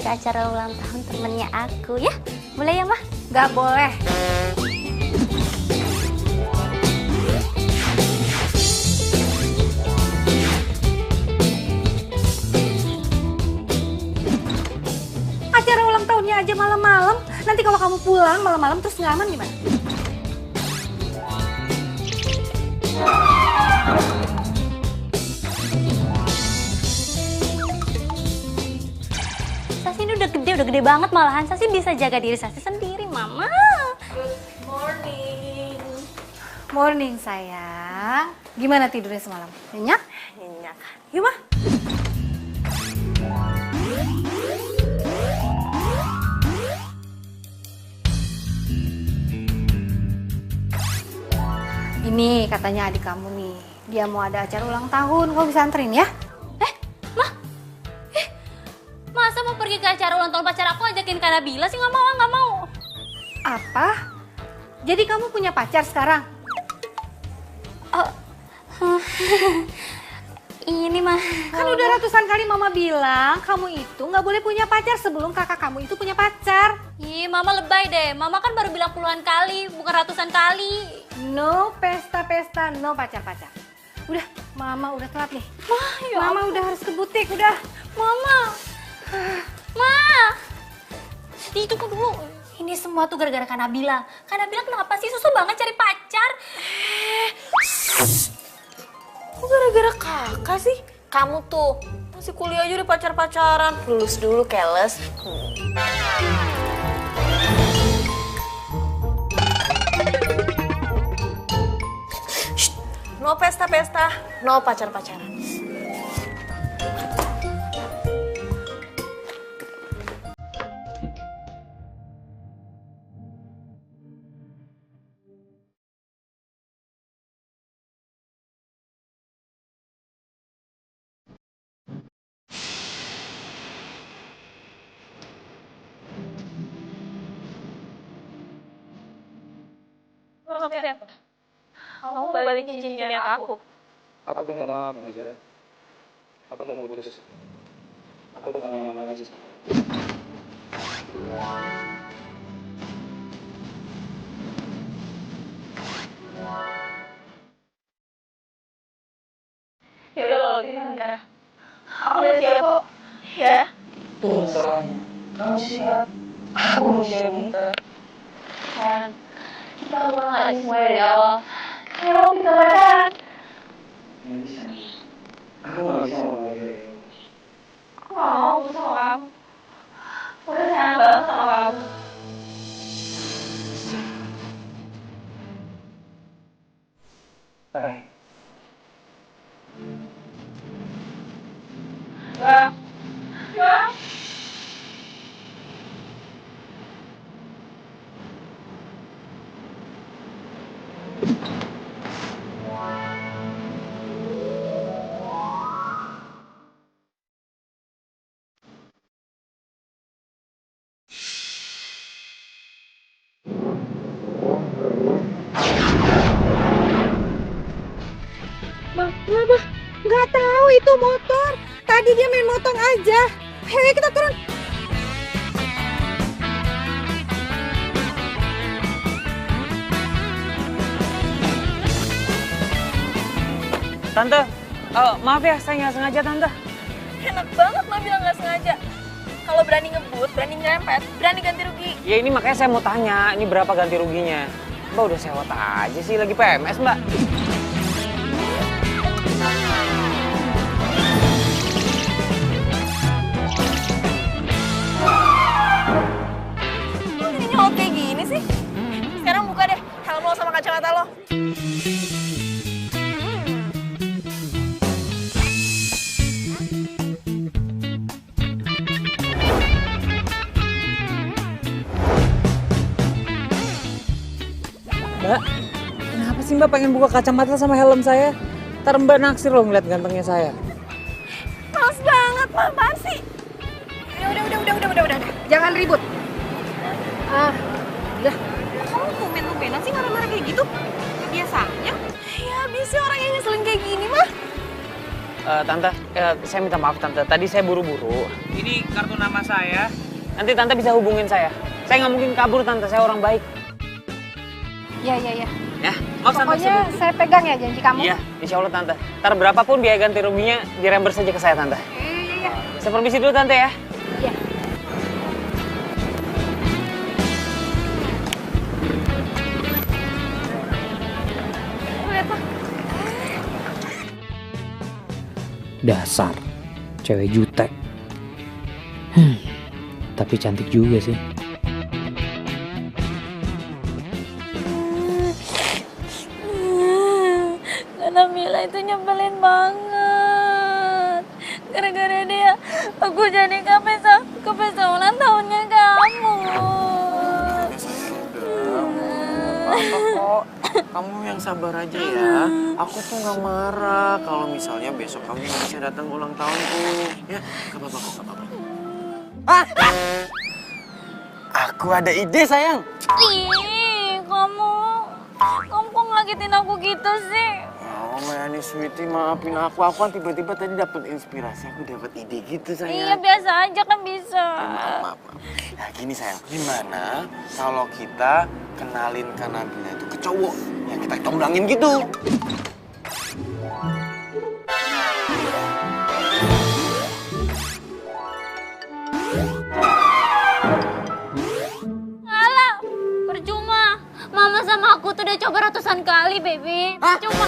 ke acara ulang tahun temennya aku ya. Boleh ya, Mah? Gak boleh. Acara ulang tahunnya aja malam-malam. Nanti kalau kamu pulang malam-malam terus nggak aman gimana? Sasi ini udah gede banget malahan. Sasi bisa jaga diri Sasi sendiri, Mama. Good morning. Morning sayang. Gimana tidurnya semalam? Nyenyak? Nyenyak. Yuk mah. Ini katanya adik kamu nih. Dia mau ada acara ulang tahun. Kamu bisa anterin ya? Masa mau pergi ke acara ulang tahun pacar aku ajakin Kak Nabila sih? Nggak mau, nggak mau. Apa? Jadi kamu punya pacar sekarang? Ini mah. Kan udah ratusan kali mama bilang kamu itu nggak boleh punya pacar sebelum kakak kamu itu punya pacar. Ih, Mama lebay deh. Mama kan baru bilang puluhan kali, bukan ratusan kali. No pesta-pesta, no pacar-pacar. Udah, mama udah telat nih. Mama udah harus ke butik, udah. Mama. Ma. Itu kok dulu. Ini semua tuh gara-gara Kak Nabila. Kak Nabila kenapa sih susah banget cari pacar? Kok gara-gara kakak sih? Kamu tuh masih kuliah aja udah pacar-pacaran. Lulus dulu, keles. Shh, no pesta-pesta, no pacar-pacaran. Kamu balikin cincinnya ke aku. Aku minta maaf aja. Aku mau putus. Aku bukan yang lagi. Ya udah kalau gitu sekarang. Aku udah siap kok. Ya. Tuh masalahnya. Kamu siap. Aku mau siap bentar. Kan kita ulang lagi semua dari awal. Ayo kita pacaran. Nggak bisa. Aku nggak bisa ngomong gitu. Aku gak mau sama kamu. Aku udah sayang banget sama kamu. Hai. Bang. Bang. Bang, kenapa? Nggak tahu itu motor. Tadi dia main motong aja. Hei, kita turun. Tante, maaf ya, saya nggak sengaja tante. Enak banget mah bilang gak sengaja. Kalau berani ngebut, berani nyerempet, berani ganti rugi. Ya ini makanya saya mau tanya, ini berapa ganti ruginya? Mbak udah sewot aja sih, lagi PMS mbak. Lu jadi nyolot kayak gini sih? Sekarang buka deh helm lo sama kacamata lo. Mbak, kenapa sih mbak pengen buka kacamata sama helm saya? Ntar mbak naksir loh ngeliat gantengnya saya. Males banget, mah apaan sih? Udah. Jangan ribut. Udah. Kamu tumben-tumbenan sih marah-marah kayak gitu? Biasanya. Ya habis sih orang yang ngeselin kayak gini mah. Tante, saya minta maaf Tante, tadi saya buru-buru. Ini kartu nama saya, nanti Tante bisa hubungin saya. Saya nggak mungkin kabur Tante, saya orang baik. Iya. Ya, maaf Tante. Pokoknya saya pegang ya janji kamu. Iya, insya Allah Tante. Ntar berapapun biaya ganti ruginya, direimburse saja ke saya Tante. Iya. Saya permisi dulu Tante ya. Iya. Dasar, cewek jutek. Tapi cantik juga sih. Karena Mila itu nyebelin banget. Gara-gara dia, aku jadi ke pesta ulang tahunnya kamu. Apa kok? Kamu yang sabar aja ya. Aku tuh nggak marah kalau misalnya besok kamu nggak bisa datang ulang tahunku. Ya, nggak apa-apa kok, nggak apa-apa. Aku ada ide sayang. Ih, kamu kok ngagetin aku gitu sih? Oh, Mayani Sweetie, maafin aku. Aku kan tiba-tiba tadi dapat inspirasi. Aku dapat ide gitu sayang. Iya, biasa aja kan bisa. Maaf. Nah gini sayang, gimana kalau kita kenalin Nabila itu ke cowok yang kita comblangin gitu? Alah, percuma. Mama sama aku tuh udah coba ratusan kali, baby. Hah? Percuma.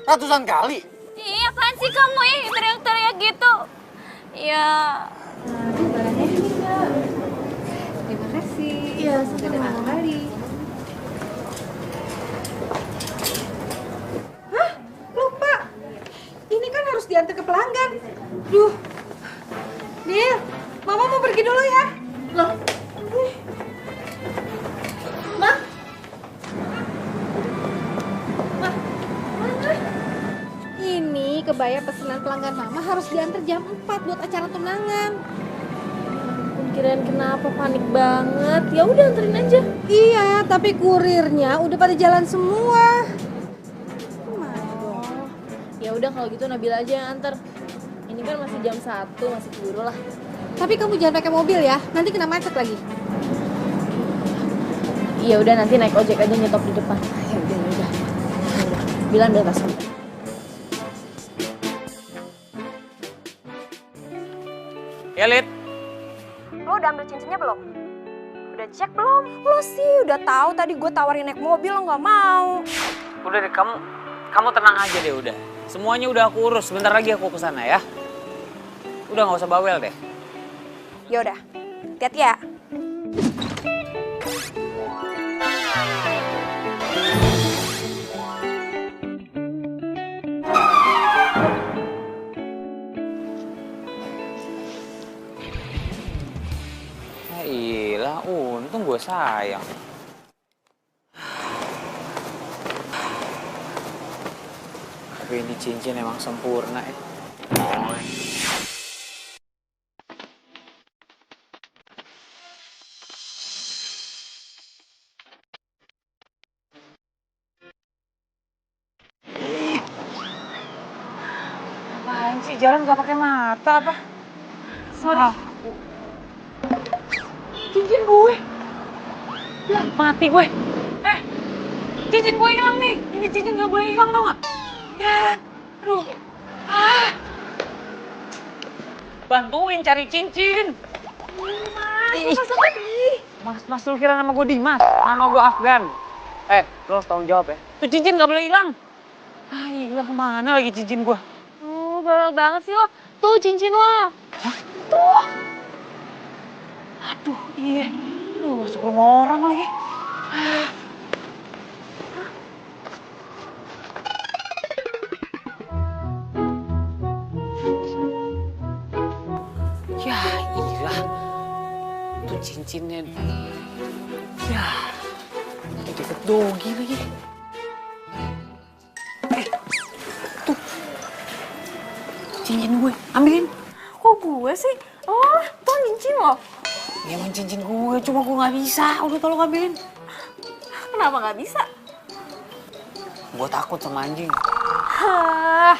Ratusan kali? Iya, apaan sih kamu teriak-teriak gitu? Ya. Terima kasih. Iya, sudah datang kembali. Hah? Lupa. Ini kan harus diantar ke pelanggan. Duh. Bil, Mama mau pergi dulu ya. Loh. Ma. Mana? Ini kebaya pesanan pelanggan Mama harus diantar jam 4 buat acara tunangan. Kirain kenapa panik banget. Ya udah anterin aja. Iya, tapi kurirnya udah pada jalan semua. Ya udah kalau gitu Nabila aja yang anter. Ini kan masih jam 1, masih keburu lah. Tapi kamu jangan pakai mobil ya, nanti kena macet lagi. Iya udah nanti naik ojek aja nyetop di depan. Ya udah. Bilang udah tasnya. Ya Lid. Lo udah ambil cincinnya belum? Udah cek belum? Lo sih udah tahu tadi gue tawarin naik mobil lo nggak mau. Udah deh, kamu tenang aja deh udah. Semuanya udah aku urus, sebentar lagi aku kesana ya. Udah nggak usah bawel deh. Ya udah, hati-hati ya. Ya iyalah, untung gue sayang. Tapi ini cincin emang sempurna ya. Apaan sih, jalan gak pakai mata apa? Sorry. Cincin gue. Lah, mati gue. Cincin gue hilang nih. Ini cincin gak boleh hilang tau gak? Ya, aduh. Bantuin cari cincin. Mas lu kira nama gue Dimas? Nama gue Afgan. Lo harus tanggung jawab ya. Tuh cincin gak boleh hilang. Hilang kemana lagi cincin gue? Bawel banget sih lo. Tuh cincin lo. Hah? Tuh. Aduh, iya. Lu masuk rumah orang lagi. Ya iyalah. Tuh cincinnya. Ya. Jadi kedogi lagi. Tuh. Cincin gue, ambilin. Kok gue sih? Oh, tuh cincin lo. Ya emang cincin gue, cuma gue gak bisa. Udah tolong ambilin. Kenapa nggak bisa? Gue takut sama anjing. Hah,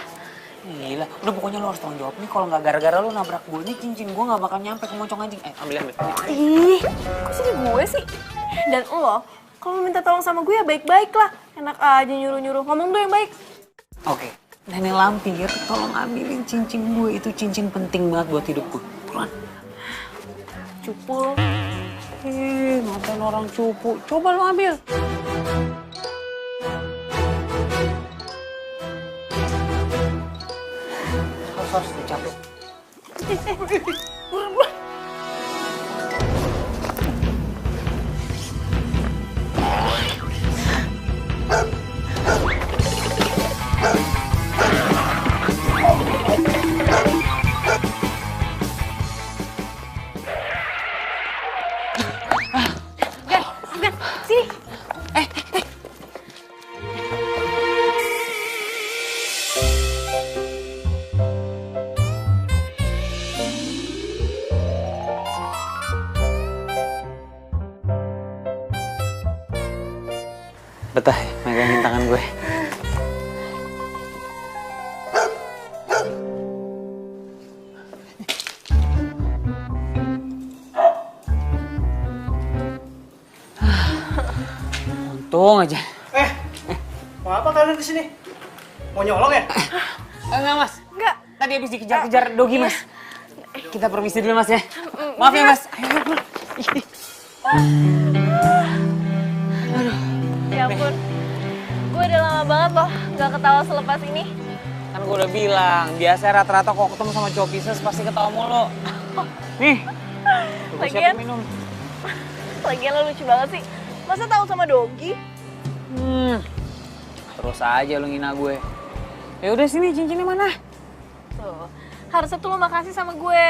Gila, udah pokoknya lo harus tanggung jawab nih. Kalau nggak gara-gara lo nabrak gue nih, cincin gue nggak bakal nyampe ke moncong anjing. Ambil. Ih, kok jadi gue sih? Dan lo, kalau minta tolong sama gue ya baik-baik lah. Enak aja nyuruh-nyuruh, ngomong dulu yang baik. Oke, Nenek Lampir, tolong ambilin cincin gue. Itu cincin penting banget buat hidup gue. Buruan. Cupu lo. Ngapain orang cupu? Coba lo ambil. Harus capek. Gan, sini. Betah ya, megangin tangan gue. Untung aja. Mau apa kalian kesini? Mau nyolong ya? Enggak, Mas. Enggak. Tadi habis dikejar-kejar Dogi, Mas. Kita permisi dulu, Mas ya. Maaf ya, Mas. Ayo, pulang. Ya ampun, gue udah lama banget loh gak ketawa selepas ini. Kan gue udah bilang, biasa rata-rata kalau ketemu sama cowok Pisces pasti ketawa mulu. Nih, gue siapin minum. Lagian lo lucu banget sih. Masa tahu sama Dogi? Terus aja lu ngina gue. Ya udah sini, cincinnya mana? Tuh, harusnya tuh lo makasih sama gue.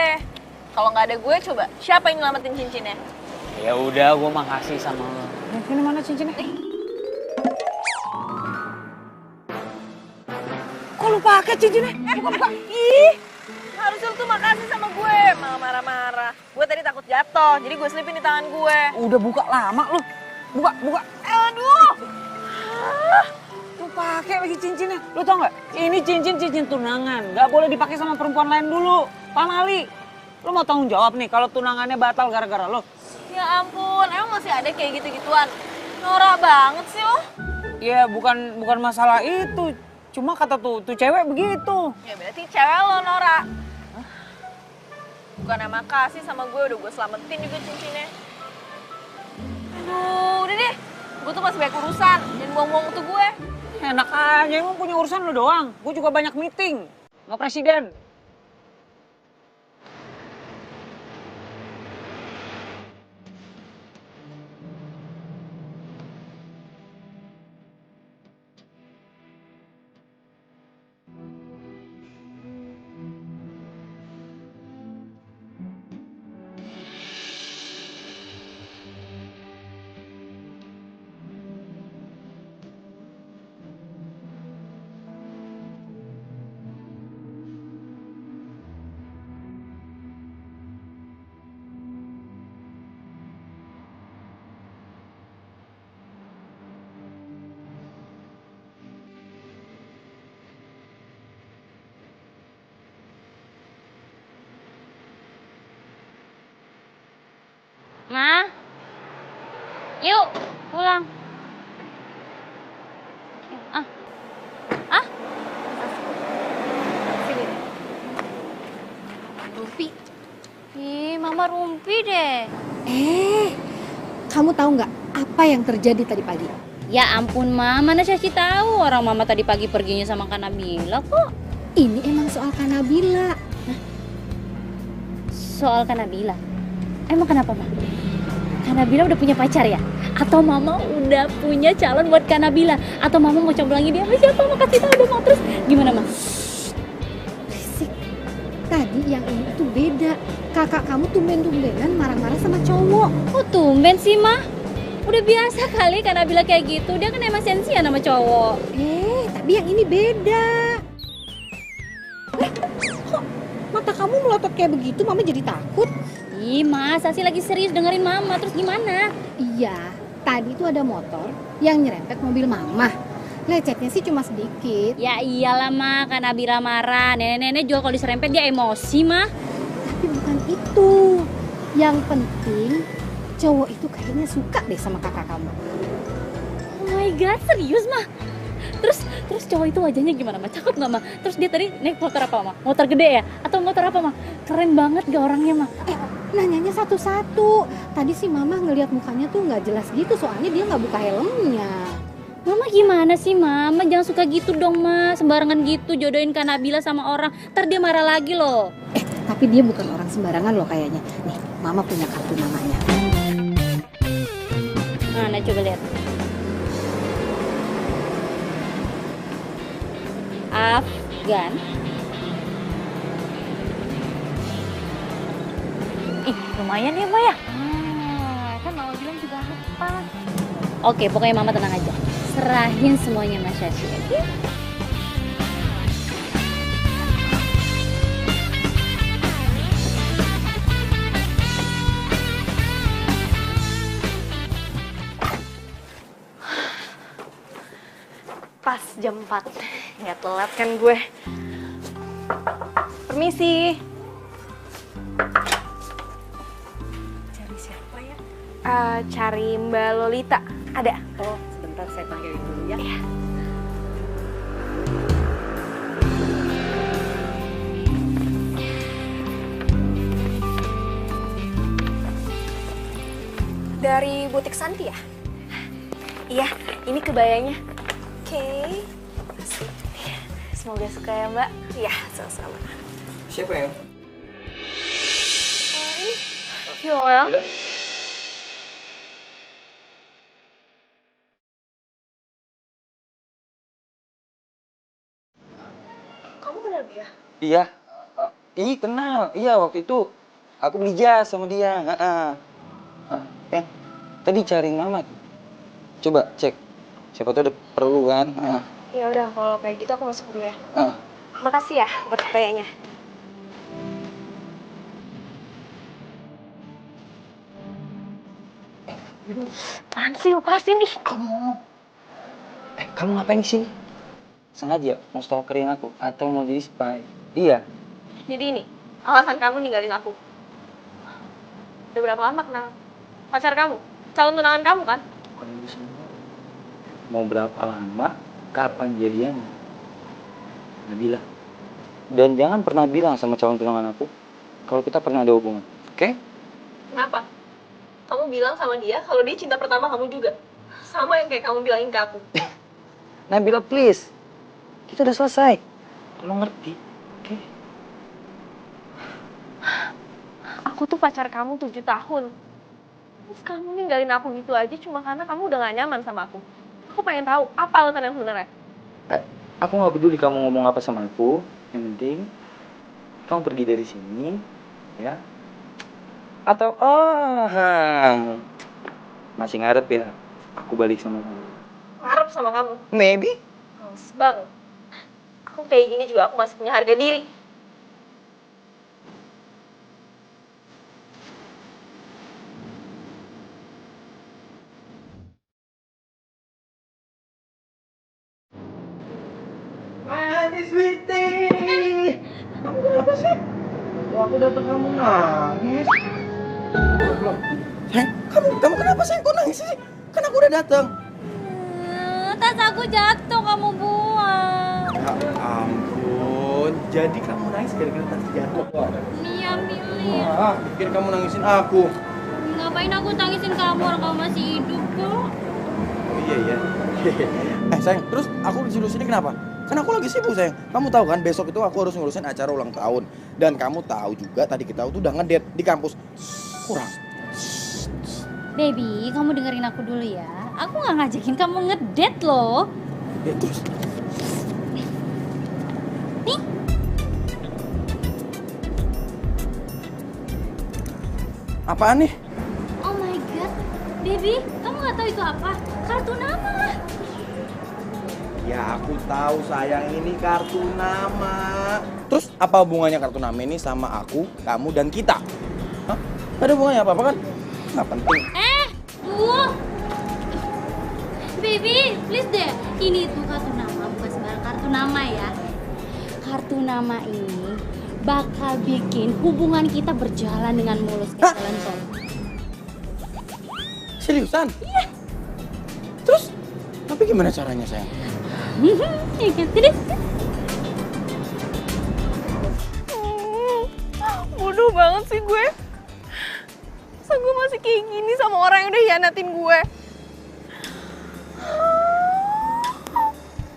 Kalau nggak ada gue, coba siapa yang nyelamatin cincinnya? Ya udah, gue makasih sama lo. Ini mana cincinnya? Kok lu pakai cincinnya? Buka. Ih, harusnya lo tuh makasih sama gue. Malah marah-marah. Gue tadi takut jatuh, jadi gue selipin di tangan gue. Udah buka lama lu. Buka. Aduh. Tuh pakai lagi cincinnya. Lu tau nggak? Ini cincin tunangan. Nggak boleh dipakai sama perempuan lain dulu. Paham Ali? Lu mau tanggung jawab nih kalau tunangannya batal gara-gara lo? Ya ampun, emang masih ada kayak gitu-gituan? Norak banget sih lo. Ya bukan masalah itu. Cuma kata tuh cewek begitu. Ya berarti cewek lo norak. Bukan makasih sama gue, udah gue selamatin juga cincinnya. Aduh, udah deh. Gue tuh masih banyak urusan, jangan buang-buang waktu gue. Enak aja, emang punya urusan lu doang. Gue juga banyak meeting sama presiden. Ma, yuk pulang. Rumpi. Ih, Mama rumpi deh. Kamu tahu nggak apa yang terjadi tadi pagi? Ya ampun, Ma, mana Caci tahu orang Mama tadi pagi perginya sama Kak Nabila kok. Ini emang soal Kanabila. Soal Kak Nabila. Emang kenapa, Ma? Kak Nabila udah punya pacar ya? Atau Mama udah punya calon buat Kak Nabila? Atau Mama mau comblangi dia sama siapa? Ma kasih tahu dong, Ma. Terus gimana, Ma? Berisik. Tadi yang ini tuh beda. Kakak kamu tumben-tumbenan marah-marah sama cowok. Kok tumben sih, Ma? Udah biasa kali Kak Nabila kayak gitu. Dia kan emang sensian sama cowok. Tapi yang ini beda. Kok mata kamu melotot kayak begitu? Mama jadi takut. Ih, Mas, Sasi lagi serius dengerin Mama. Terus gimana? Iya, tadi tuh ada motor yang nyerempet mobil Mama. Lecetnya sih cuma sedikit. Ya iyalah mah, Kak Nabila marah. Nenek-nenek juga kalau diserempet dia emosi mah. Tapi bukan itu. Yang penting cowok itu kayaknya suka deh sama kakak kamu. Oh my god, serius mah? Terus cowok itu wajahnya gimana mah? Cakep nggak mah? Terus dia tadi naik motor apa mah? Motor gede ya? Atau motor apa mah? Keren banget gak orangnya mah? Nanyanya satu-satu. Tadi sih mama ngelihat mukanya tuh nggak jelas gitu, soalnya dia nggak buka helmnya. Mama gimana sih Mama? Jangan suka gitu dong Ma. Sembarangan gitu jodohin Kak Nabila sama orang. Ntar dia marah lagi loh. Tapi dia bukan orang sembarangan loh kayaknya. Nih, mama punya kartu namanya. Nah, coba lihat. Afgan. Lumayan ya, Ma ya? Kan mama bilang juga apa? Oke, pokoknya Mama tenang aja. Serahin semuanya Mas Syashi, oke? Pas jam 4. Nggak telat kan gue. Permisi. Cari siapa ya? Cari Mbak Lolita. Ada? Oh, sebentar saya panggilin dulu ya. Iya. Dari butik Santi ya? Iya, ini kebayanya. Oke. Semoga suka ya Mbak. Iya, sama-sama. Siapa ya? Yoel. Kamu kenal dia? Iya. Ih, kenal. Iya, waktu itu aku beli jas sama dia. Ya, tadi cari Mamat. Coba cek. Siapa tuh ada perlu kan? Ya udah, kalau kayak gitu aku masuk dulu ya. Makasih ya buat kayaknya. Apaan sih, lepasin nih. Kamu ngapain sih? Sengaja mau stalkerin aku atau mau jadi spy? Iya. Jadi ini, alasan kamu ninggalin aku. Udah berapa lama kenal pacar kamu? Calon tunangan kamu kan? Bukan itu semua. Mau berapa lama? Kapan jadiannya? Nggak bilang. Dan jangan pernah bilang sama calon tunangan aku kalau kita pernah ada hubungan, oke? Kenapa? Kamu bilang sama dia kalau dia cinta pertama kamu juga. Sama yang kayak kamu bilangin ke aku. Nabila, please. Kita udah selesai. Tolong ngerti, oke? Aku tuh pacar kamu 7 tahun. Terus kamu ninggalin aku gitu aja cuma karena kamu udah gak nyaman sama aku. Aku pengen tahu apa alasan yang sebenarnya. Aku nggak peduli kamu ngomong apa sama aku. Yang penting kamu pergi dari sini, ya? Atau masih ngarep ya? Aku balik sama kamu. Ngarep sama kamu. Maybe. Males banget. Aku kayak gini juga aku masih punya harga diri. Manis sweetie. Kamu kenapa sih? Waktu datang kamu nangis. Sayang, kamu kenapa sayang? Kok nangis sih? Kan aku udah datang. Tas aku jatuh, kamu buang. Ya ampun, jadi kamu nangis gara-gara tas jatuh. Iya, Billy. Pikir kamu nangisin aku. Ngapain aku tangisin kamu orang kamu masih hidup kok? Oh iya. Sayang, terus aku disuruh sini kenapa? Kan aku lagi sibuk sayang. Kamu tahu kan besok itu aku harus ngurusin acara ulang tahun. Dan kamu tahu juga tadi kita tuh udah ngedate di kampus. Kurang. Baby, kamu dengerin aku dulu ya. Aku nggak ngajakin kamu ngedate loh. Ya terus. Nih. Apaan nih? Oh my god, baby, kamu nggak tahu itu apa? Kartu nama. Ya aku tahu sayang, ini kartu nama. Terus apa hubungannya kartu nama ini sama aku, kamu, dan kita? Hah? Gak ada hubungannya apa-apa kan? Nggak penting. Bu, baby, please deh. Ini tuh kartu nama, bukan sembarang kartu nama ya. Kartu nama ini bakal bikin hubungan kita berjalan dengan mulus kayak jalan tol. Seriusan? Iya. Terus, tapi gimana caranya sayang? Ingat, tidak? Bodoh banget sih gue. Masa gue masih kayak gini sama orang yang udah hianatin gue.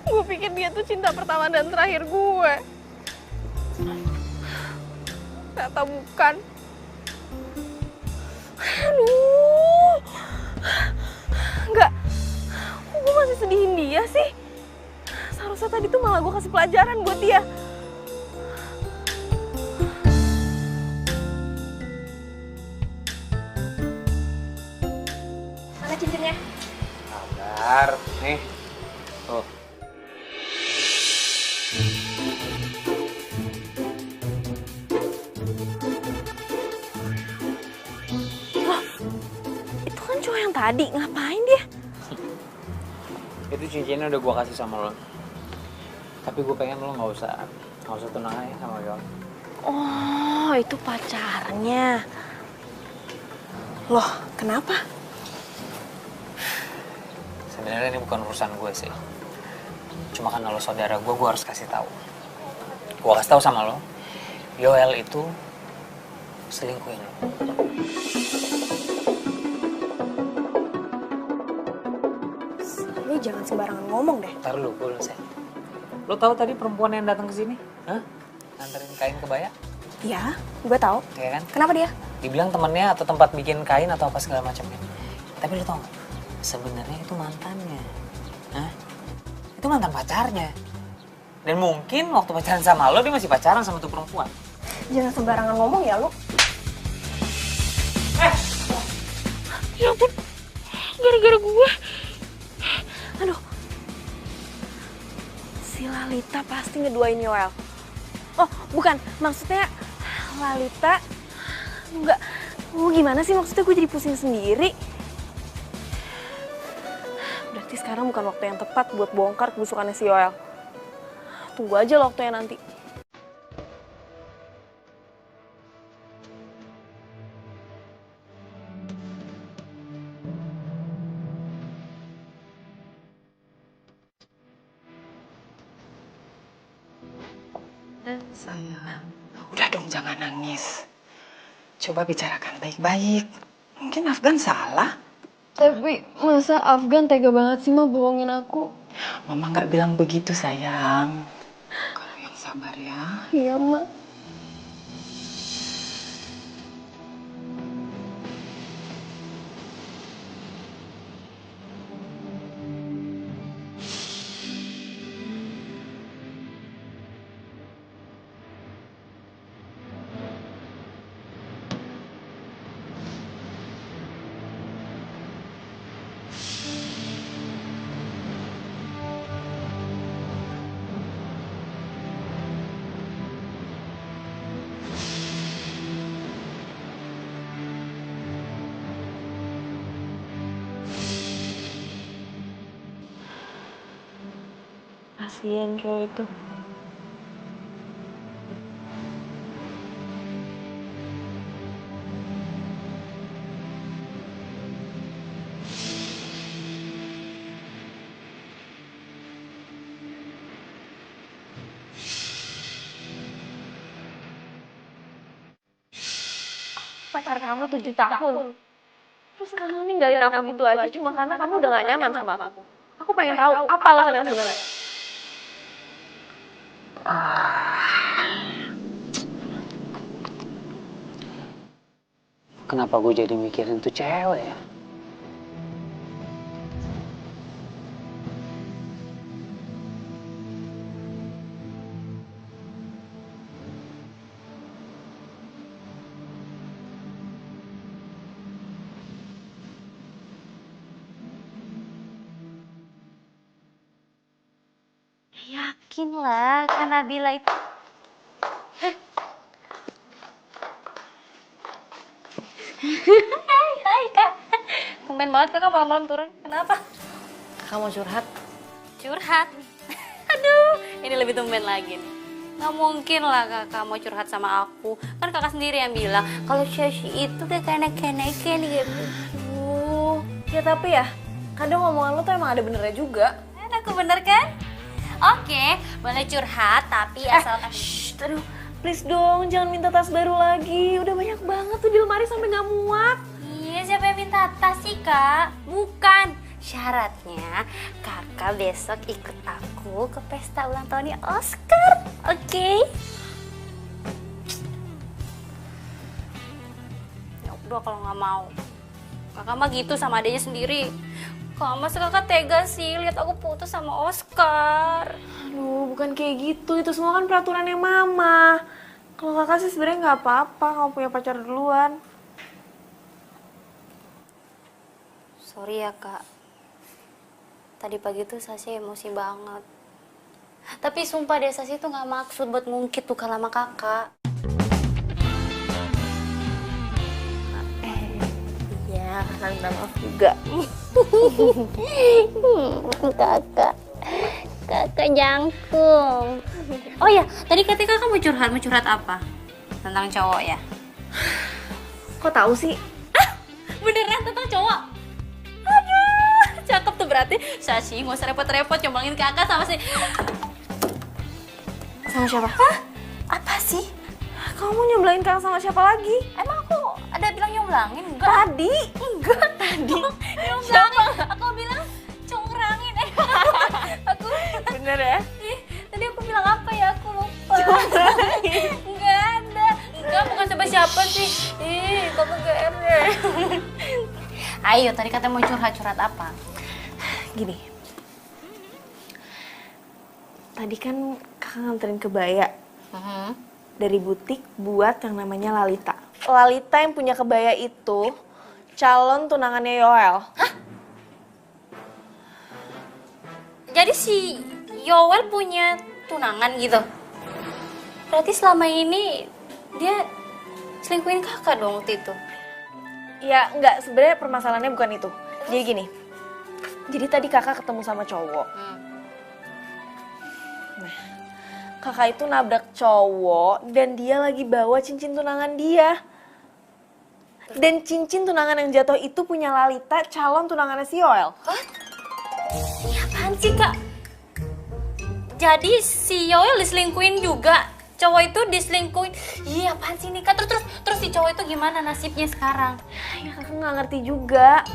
Gue pikir dia tuh cinta pertama dan terakhir gue. Ternyata bukan. Aduh. Enggak. Kok gue masih sedihin dia sih? Seharusnya tadi tuh malah gue kasih pelajaran buat dia. Mana cincinnya? Sabar, nih. Tuh. Itu kan cowok yang tadi, ngapain dia? Itu cincinnya udah gua kasih sama lo. Tapi gue pengen lo nggak usah tunangan ya sama Yol. Oh, itu pacarnya. Loh, kenapa? Sebenarnya ini bukan urusan gue sih. Cuma karena lo saudara gue harus kasih tahu. Gue kasih tahu sama lo, Yoel itu selingkuhin lo. Lu jangan sembarangan ngomong deh. Ntar lu, gue belum selesai. Lo tahu tadi perempuan yang datang ke sini? Hah? Nganterin kain kebaya? Iya, gue tahu. Iya kan? Kenapa dia? Dibilang temennya atau tempat bikin kain atau apa segala macamnya. Tapi lo tau gak? Sebenarnya itu mantannya. Hah? Itu mantan pacarnya. Dan mungkin waktu pacaran sama lo, dia masih pacaran sama tuh perempuan. Jangan sembarangan ngomong ya lu. Ya ampun, gara-gara gue. Aduh. Si Lalita pasti ngeduain Yoel. Oh, bukan. Maksudnya Lalita... Enggak. Oh, gimana sih maksudnya gue jadi pusing sendiri? Berarti sekarang bukan waktu yang tepat buat bongkar kebusukannya si Yoel. Tunggu aja loh waktunya nanti. Sayang, udah dong jangan nangis. Coba bicarakan baik-baik. Mungkin Afgan salah. Tapi masa Afgan tega banget sih mah bohongin aku? Mama nggak bilang begitu sayang. Kamu yang sabar ya. Iya, Mak. Kasian cowok itu. Pacar kamu 7 tahun. Terus kamu ninggalin aku gitu aja cuma karena kamu udah gak nyaman sama aku. Aku pengen tahu apa alasan yang sebenarnya. Kenapa gue jadi mikirin tuh cewek ya? Yakin lah, Kak Nabila itu. Hai Kak. Tumben banget Kakak malam-malam turun. Kenapa? Kakak mau curhat? Curhat? Aduh, ini lebih tumben lagi nih. Nggak mungkin lah kakak mau curhat sama aku. Kan kakak sendiri yang bilang kalau Shashi itu kayak kenek-kenekin gitu. Ya tapi ya, kadang omongan lo tuh emang ada benernya juga. Aku bener kan? Oke, boleh curhat tapi asalkan... Shh, aduh, please dong, jangan minta tas baru lagi. Udah banyak banget tuh di lemari sampai nggak muat. Iya, siapa yang minta tas sih kak? Bukan. Syaratnya kakak besok ikut aku ke pesta ulang tahunnya Oscar, oke? Ya udah kalau nggak mau. Kakak mah gitu sama adanya sendiri. Kok masa kakak tega sih lihat aku putus sama Oscar? Aduh, bukan kayak gitu. Itu semua kan peraturannya mama. Kalau kakak sih sebenarnya nggak apa-apa kalau punya pacar duluan. Sorry ya kak. Tadi pagi tuh Sasi emosi banget. Tapi sumpah deh Sasi tuh nggak maksud buat ngungkit tuh sama kakak. Iya, kakak minta maaf juga. Kakak jangkung. Oh ya, tadi katanya kakak mau curhat apa? Tentang cowok ya? Kok tahu sih? Beneran tentang cowok? Aduh, cakep tuh berarti. Sasi nggak usah repot-repot nyomongin kakak sama si... Sama siapa? Hah? Apa sih? Kamu nyobelin kakak sama siapa lagi? Emang aku ada bilang nyomblangin? Enggak. Tadi? Enggak tadi. Nyomblangin. Aku bilang congkrangin. Aku Bener ya? Ih, tadi aku bilang apa ya? Aku lupa. Enggak ada. Enggak, bukan siapa-siapa sih. Ih, kakak GR. Ayo, tadi katanya mau curhat apa? Gini. Tadi kan kakak nganterin kebaya dari butik buat yang namanya Lalita. Lalita yang punya kebaya itu calon tunangannya Yoel. Hah? Jadi si Yoel punya tunangan gitu? Berarti selama ini dia selingkuhin kakak dong waktu itu? Ya enggak, sebenarnya permasalahannya bukan itu. Jadi gini, jadi tadi kakak ketemu sama cowok. Nah, kakak itu nabrak cowok dan dia lagi bawa cincin tunangan dia. Dan cincin tunangan yang jatuh itu punya Lalita, calon tunangannya si Yoel. Hah? Ini apaan sih kak? Jadi si Yoel diselingkuhin juga? Cowok itu diselingkuhin? Iya apaan sih nih kak? Terus si cowok itu gimana nasibnya sekarang? Ya kakak nggak ngerti juga.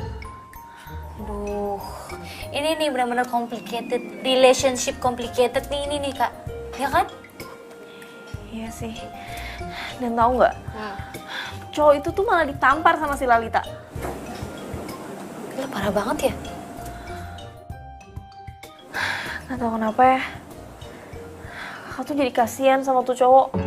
Aduh, ini nih benar-benar complicated, relationship complicated nih ini nih kak, ya kan? Iya sih. Dan tahu nggak? Cowok itu tuh malah ditampar sama si Lalita. Gila parah banget ya? Nggak tahu kenapa ya. Kakak tuh jadi kasihan sama tuh cowok.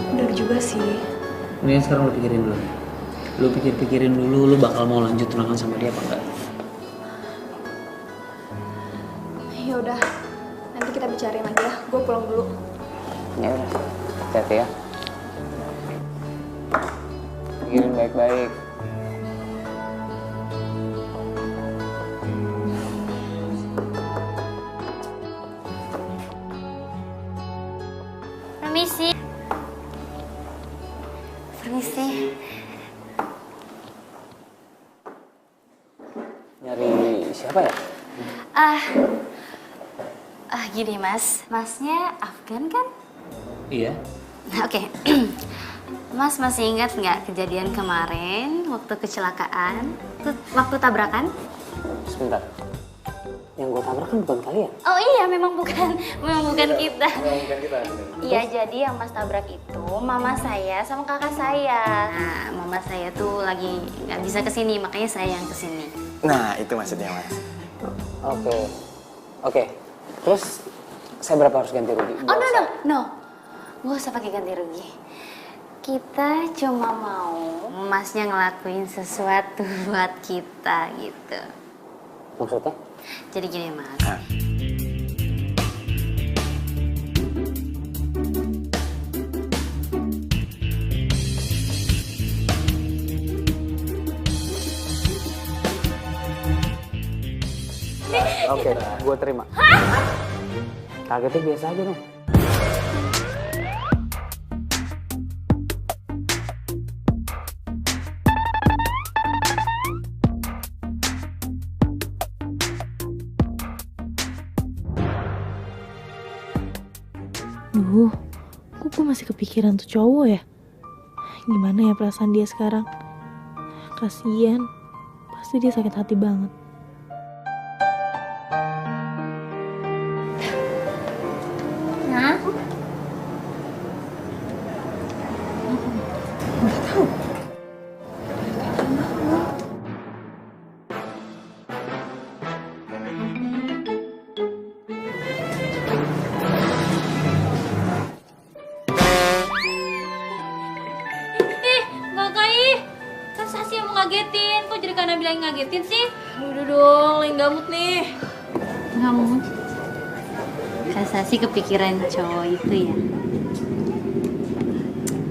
Bener juga sih. Ini sekarang lu pikirin dulu. Lu pikirin dulu, lu bakal mau lanjut tunangan sama dia apa enggak? Ya udah, nanti kita bicarain lagi ya. Gue pulang dulu. Ya udah, hati-hati ya. Pikirin baik-baik. Permisi. Permisi. Nyari siapa ya? Gini mas, masnya Afgan kan? Iya. Oke. Mas masih ingat nggak kejadian kemarin waktu kecelakaan, waktu tabrakan? Sebentar. Yang gue tabrak kan bukan kalian. Oh iya, memang bukan kita. Iya, jadi yang mas tabrak itu mama saya sama kakak saya. Nah, mama saya tuh lagi nggak bisa kesini, makanya saya yang kesini. Nah, itu maksudnya, Mas. Oke. Terus saya berapa harus ganti rugi? Oh no, nggak usah pakai ganti rugi. Kita cuma mau masnya ngelakuin sesuatu buat kita gitu. Maksudnya? Jadi gini Mas. Oke, gue terima. Kagetnya biasa aja dong. Duh, kok gue masih kepikiran tuh cowok ya? Gimana ya perasaan dia sekarang? Kasian, pasti dia sakit hati banget. Hah? Sasi yang mau ngagetin, kok jadi karena bilang ngagetin sih? Udah dong, lain gamut nih. Ngamut. Kak Sasi kepikiran cowok itu ya?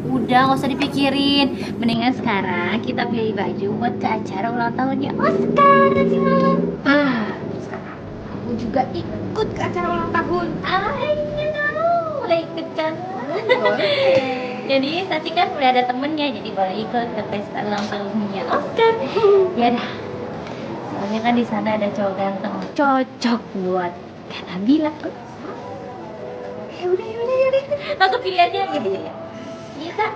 Udah, gak usah dipikirin. Mendingan sekarang kita pilih baju buat ke acara ulang tahunnya Oscar nanti malam. Aku juga ikut ke acara ulang tahun. Boleh ikut kan? Jadi Sasi kan udah ada temennya, jadi boleh ikut ke pesta ulang tahunnya Oscar. Ya dah. Soalnya kan di sana ada cowok ganteng, cocok buat Kak Nabila. Ya udah. Aku pilih aja. Ya. Iya Kak.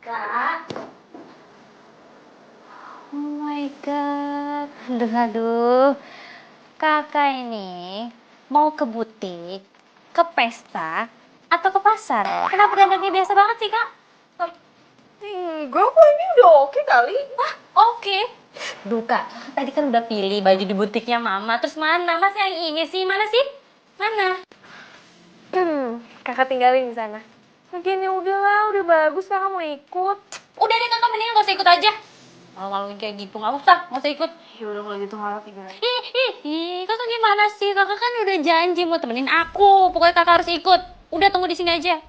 Kak. Oh my god. Aduh. Kakak ini mau ke butik, ke pesta, atau ke pasar? Kenapa dandannya biasa banget sih, Kak? Enggak kok, ini udah oke kali. Wah, oke. Duh, Kak, tadi kan udah pilih baju di butiknya Mama. Terus mana? Mas yang ini sih? Mana sih? Mana? Kakak tinggalin di sana. Lagian ya udahlah, udah bagus, kakak mau ikut. Udah deh, Kakak mendingan gak usah ikut aja. Kalau kayak gitu, gak usah ikut. Ya udah kalau gitu kakak tinggalin. Kakak gimana sih? Kakak kan udah janji mau temenin aku. Pokoknya kakak harus ikut. Udah tunggu di sini aja.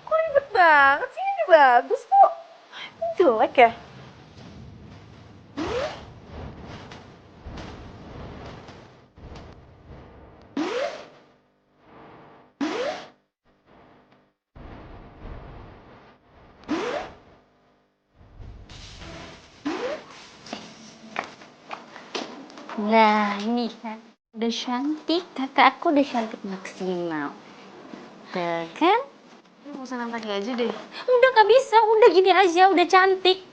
Kok ribet banget sih? Ini bagus kok. Ini jelek ya? Nah, ini kan udah cantik. Kakak aku udah cantik maksimal. Tuh kan? Mau senam kaki aja deh. Udah gak bisa, udah gini aja, udah cantik.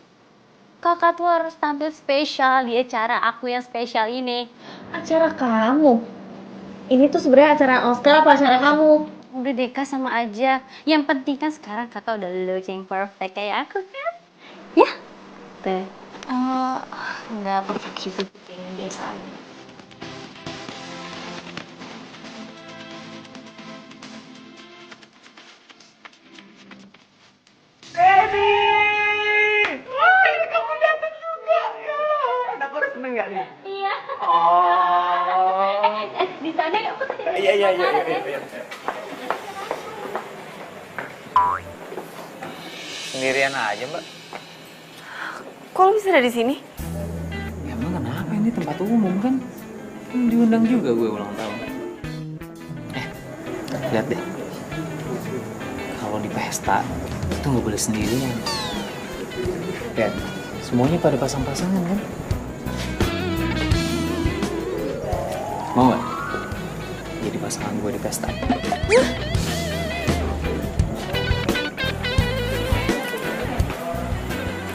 Kakak tuh harus tampil spesial di acara aku yang spesial ini. Acara kamu? Ini tuh sebenarnya acara Oscar apa acara kamu? Udah deh Kak, sama aja. Yang penting kan sekarang kakak udah looking perfect kayak aku kan? Ya? Tuh. Enggak perfect gitu. Biasa aja. Iya. Di sana ya? Iya. Sendirian aja, Mbak. Kok lo bisa ada di sini? Ya emang kenapa, ini tempat umum kan? Diundang juga gue ulang tahun. Lihat deh. Kalau di pesta itu nggak boleh sendirian. Lihat, semuanya pada pasang-pasangan kan? Mau nggak jadi pasangan gue di pesta?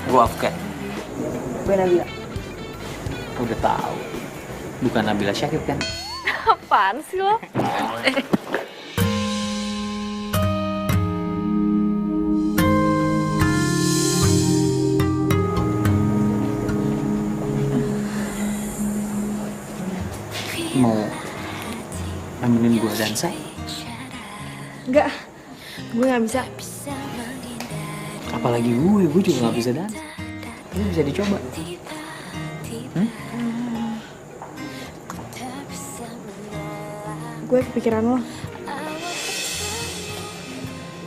Gue Afgan. Gue Nabila. Udah tahu. Bukan Nabila Syakib kan? Apaan sih lo? Mau nemenin gue dansa? Enggak, gue gak bisa. Apalagi gue juga nggak bisa dansa. Ini bisa dicoba. Gue kepikiran lo.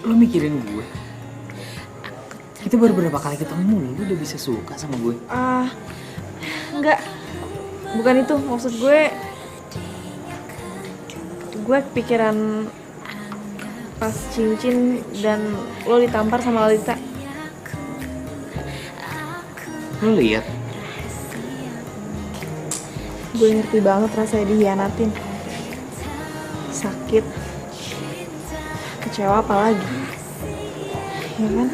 Lo mikirin gue? Kita baru berapa kali ketemu, lo udah bisa suka sama gue? Enggak. Bukan itu, maksud gue kepikiran pas cincin dan lo ditampar sama Lalita. Lo lihat? Gue ngerti banget rasanya dihianatin. Sakit. Kecewa apalagi. Ya kan?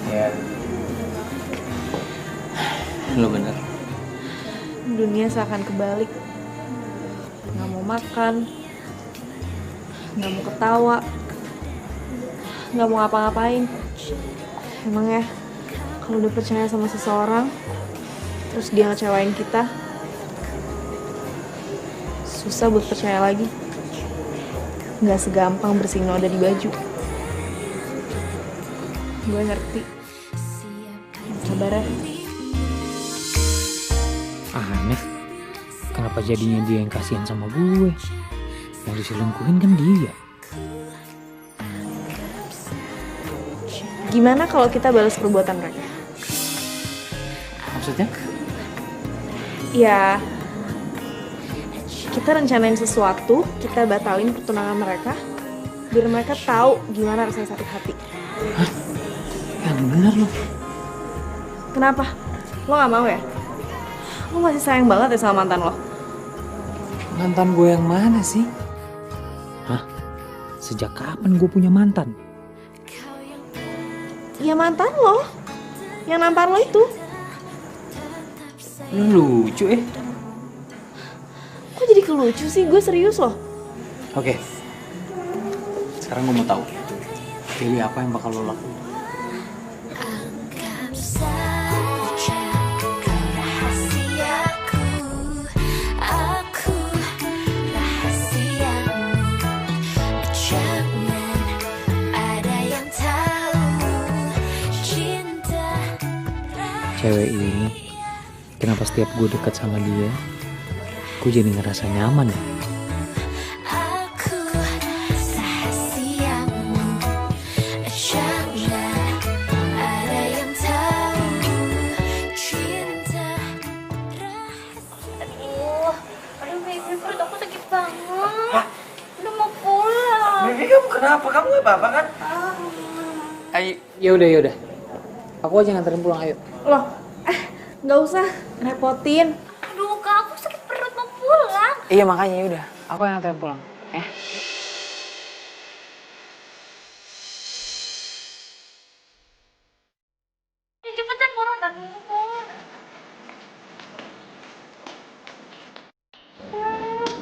Ya. Lo bener. Dunia seakan kebalik. Gak mau makan. Gak mau ketawa. Gak mau ngapa-ngapain. Emang ya, kalau udah percaya sama seseorang, terus dia ngecewain kita, susah buat percaya lagi. Gak segampang bersihin noda di baju. Gue ngerti. Sabar ya. Aneh. Kenapa jadinya dia yang kasihan sama gue? Yang diselingkuhin kan dia. Gimana kalau kita balas perbuatan mereka? Maksudnya? Ya, kita rencanain sesuatu, kita batalin pertunangan mereka, biar mereka tahu gimana rasanya sakit hati. Hah? Yang bener lo. Kenapa? Lo gak mau ya? Lo masih sayang banget ya sama mantan lo? Mantan gue yang mana sih? Hah? Sejak kapan gue punya mantan? Ya mantan lo, yang nampar lo itu. Lo lucu Kok jadi kelucu sih? Gue serius loh. Oke. Sekarang gue mau tahu. Pilih apa yang bakal lo lakuin? Cewek ini, kenapa setiap gue dekat sama dia, gue jadi ngerasa nyaman ya? Aduh baby, perut aku sakit banget. Udah mau pulang. Baby kamu kenapa? Kamu gak apa-apa kan? Ayo, yaudah. Aku aja nganterin pulang, ayo. Loh, gak usah repotin. Aduh kak, aku sakit perut mau pulang. Iya makanya yaudah, aku yang nganterin pulang. Cepetan pulang tadi.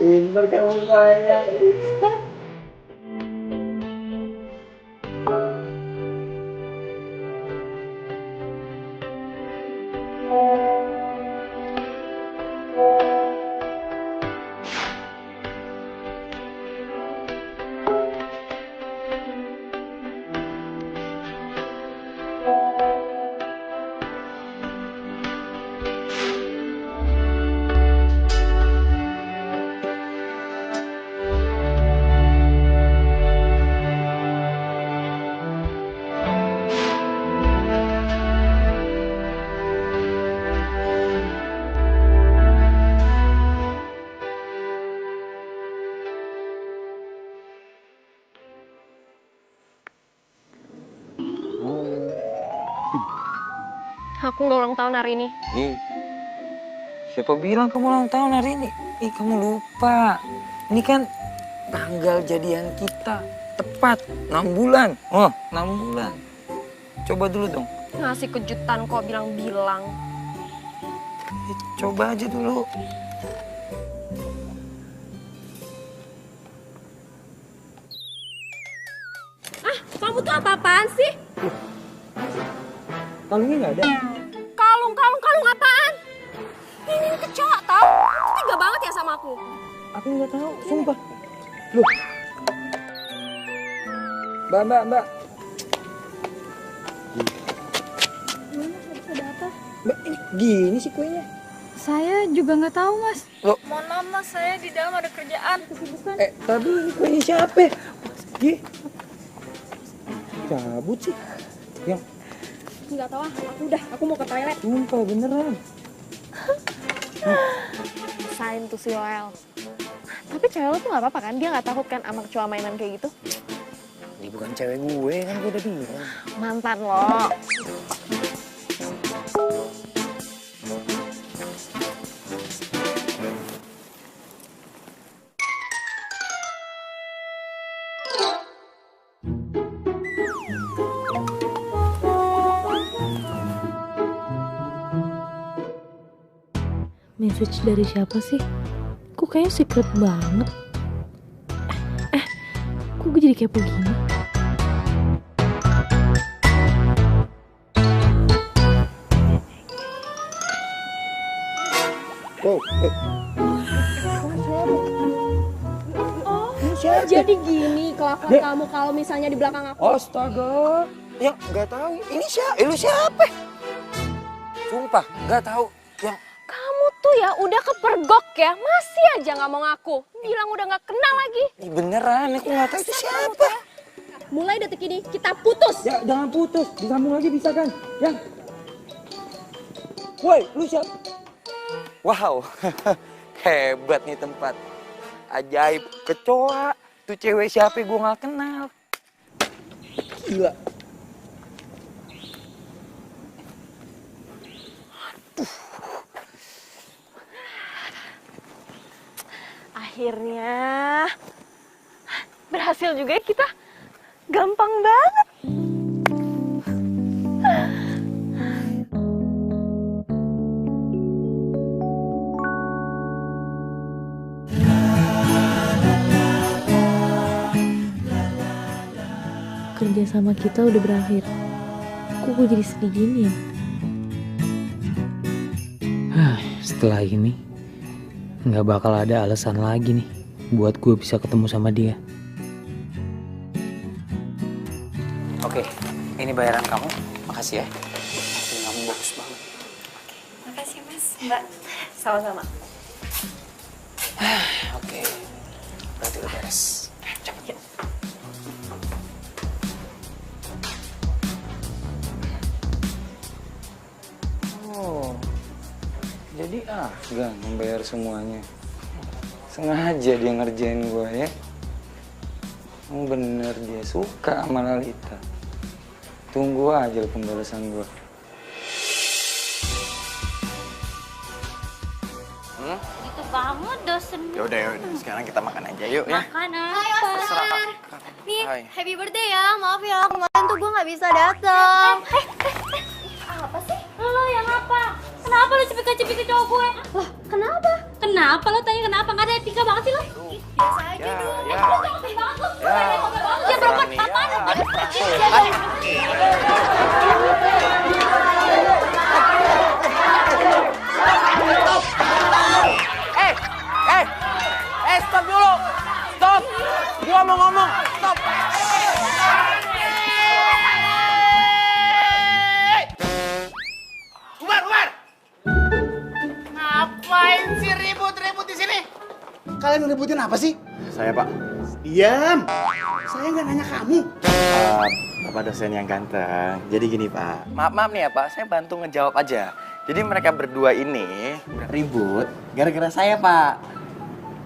Pintar kamu sayang. Aku nggak ulang tahun hari ini. Siapa bilang kamu ulang tahun hari ini? Kamu lupa. Ini kan tanggal jadian kita. Tepat 6 bulan. Oh, 6 bulan. Coba dulu dong. Ngasih kejutan kok bilang-bilang. Coba aja dulu. Kamu tuh apa-apaan sih? Kalungnya nggak ada. Kalung apaan? Ini kecoa tau? Kamu tega banget ya sama aku. Aku nggak tahu, sumpah. Loh. Mbak. Tante? Mbak, ini gini sih kuenya. Saya juga nggak tahu, Mas. Mohon maaf mas, saya di dalam ada kerjaan. Tapi ini kuenya siapa? Ih, cabut sih. Yang Nggak tahu ah, aku mau ke toilet. sumpah beneran. Sain tuh si Yoel. Tapi cewek lo tuh gak apa-apa kan? Dia gak takut kan sama kecoa mainan kayak gitu? Ini bukan cewek gue, kan gue udah bilang. Mantan lo. Message dari siapa sih? Kok kayaknya secret banget. Kok gue jadi kepo gini? Oh, Jadi gini kelakuan kamu kalau misalnya di belakang aku. Astaga. Yang nggak tahu. Ini siapa? Lu siapa? Sumpah, nggak tahu. Yang Kamu tuh ya udah kepergok ya, masih aja nggak mau ngaku. Bilang udah nggak kenal lagi. beneran, aku nggak tahu itu siapa. Mulai detik ini kita putus. Ya, jangan putus. Disambung lagi bisa kan? Yang. Woi, lu siapa? Wow, hebat nih tempat. Ajaib, kecoa. Tuh cewek siapa gue nggak kenal. gila. Akhirnya berhasil juga ya kita. Gampang banget. Kerja sama kita udah berakhir. Kok gue jadi sedih gini ya? Setelah ini nggak bakal ada alasan lagi nih buat gue bisa ketemu sama dia. Oke, ini bayaran kamu. Makasih ya. Acting kamu bagus banget. Makasih mas, mbak. Sama-sama. Oke, berarti udah beres. Cepet. Oh, jadi Afgan membayar semuanya. Sengaja dia ngerjain gue ya. Oh bener dia suka sama Lalita. Tunggu aja pembalasan gue. Itu banget dosen. Yaudah, sekarang kita makan aja yuk ya. Makan apa? Nih, Hai. happy birthday ya. Maaf ya, kemarin tuh gue nggak bisa datang. Apa sih? Lo yang apa? Kenapa lo cepet-cepet ke cowok gue? Lah, kenapa? Kenapa lo tanya kenapa? Gak ada etika banget sih lo? Biasa aja dong. Lo cowok banget lo. Ya perempuan apaan? Stop dulu. Stop. Gua mau ngomong. Stop. Umar. Ngapain sih ribut-ribut di sini? Kalian ributin apa sih? Saya, Pak. Diam. Saya nggak nanya kamu. Bapak dosen yang ganteng. Jadi gini, Pak. Maaf nih ya, Pak. Saya bantu ngejawab aja. Jadi mereka berdua ini ribut gara-gara saya, Pak.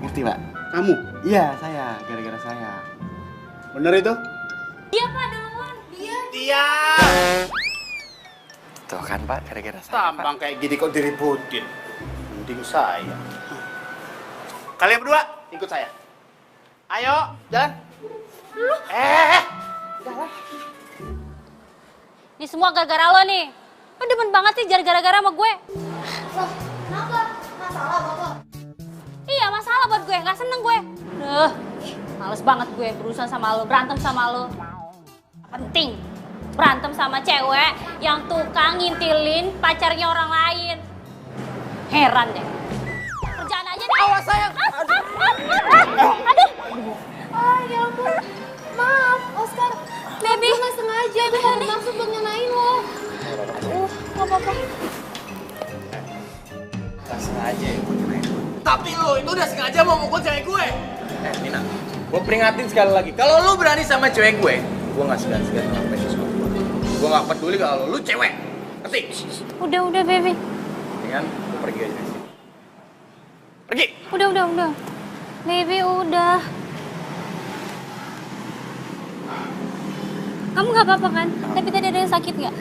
Ngerti, Pak? Kamu? Iya, saya. Gara-gara saya. Bener itu? Dia Pak duluan. Dia. Tuh kan, Pak. Gara-gara saya, Tampang kayak gini kok diributin. Mending saya. Kalian berdua ikut saya. Ayo, jalan. Ini semua gara-gara lo nih. Lo demen banget sih gara-gara sama gue. Loh, kenapa? Masalah Bapak? Iya masalah buat gue, gak seneng gue. Males banget gue berurusan sama lo, berantem sama lo. Penting, berantem sama cewek yang tukang ngintilin pacarnya orang lain. Heran deh. Kerjaan aja deh. Awas sayang. Aduh. Ya ampun. Maaf, Oscar. Baby. Gue nggak sengaja, gue gak bermaksud buat nyenain lo. Gak apa-apa. Berarti lo itu udah sengaja mau mukul cewek gue. Nina, gue peringatin sekali lagi. Kalau lo berani sama cewek gue gak segan-segan ngelakuin sesuatu. Gue gak peduli kalau lo cewek. Ngerti? Udah, baby. Mendingan lo pergi aja dari sini. Pergi! Udah. Baby, udah. Kamu gak apa-apa kan? Tapi tadi ada yang sakit gak?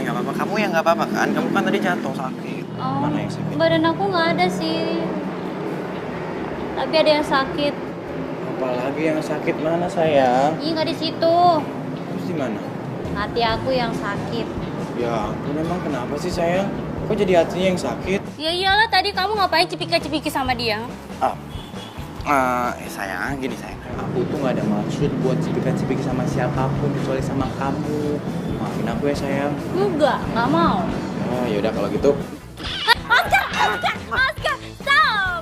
Gak apa-apa. Kamu yang gak apa-apa kan? Kamu kan tadi jatuh sakit. Mana yang sakit? Badan aku gak ada sih. Tapi ada yang sakit. Apalagi yang sakit mana sayang? Ih, gak di situ. Terus di mana? Hati aku yang sakit. Ya ampun, emang kenapa sih sayang? Kok jadi hatinya yang sakit? Ya iyalah, tadi kamu ngapain cipika-cipiki sama dia? Sayang, gini sayang. Aku tuh gak ada maksud buat cipika-cipiki sama siapapun kecuali sama kamu. Maafin aku ya sayang. Enggak mau. Oh yaudah kalau gitu. Oscar, stop!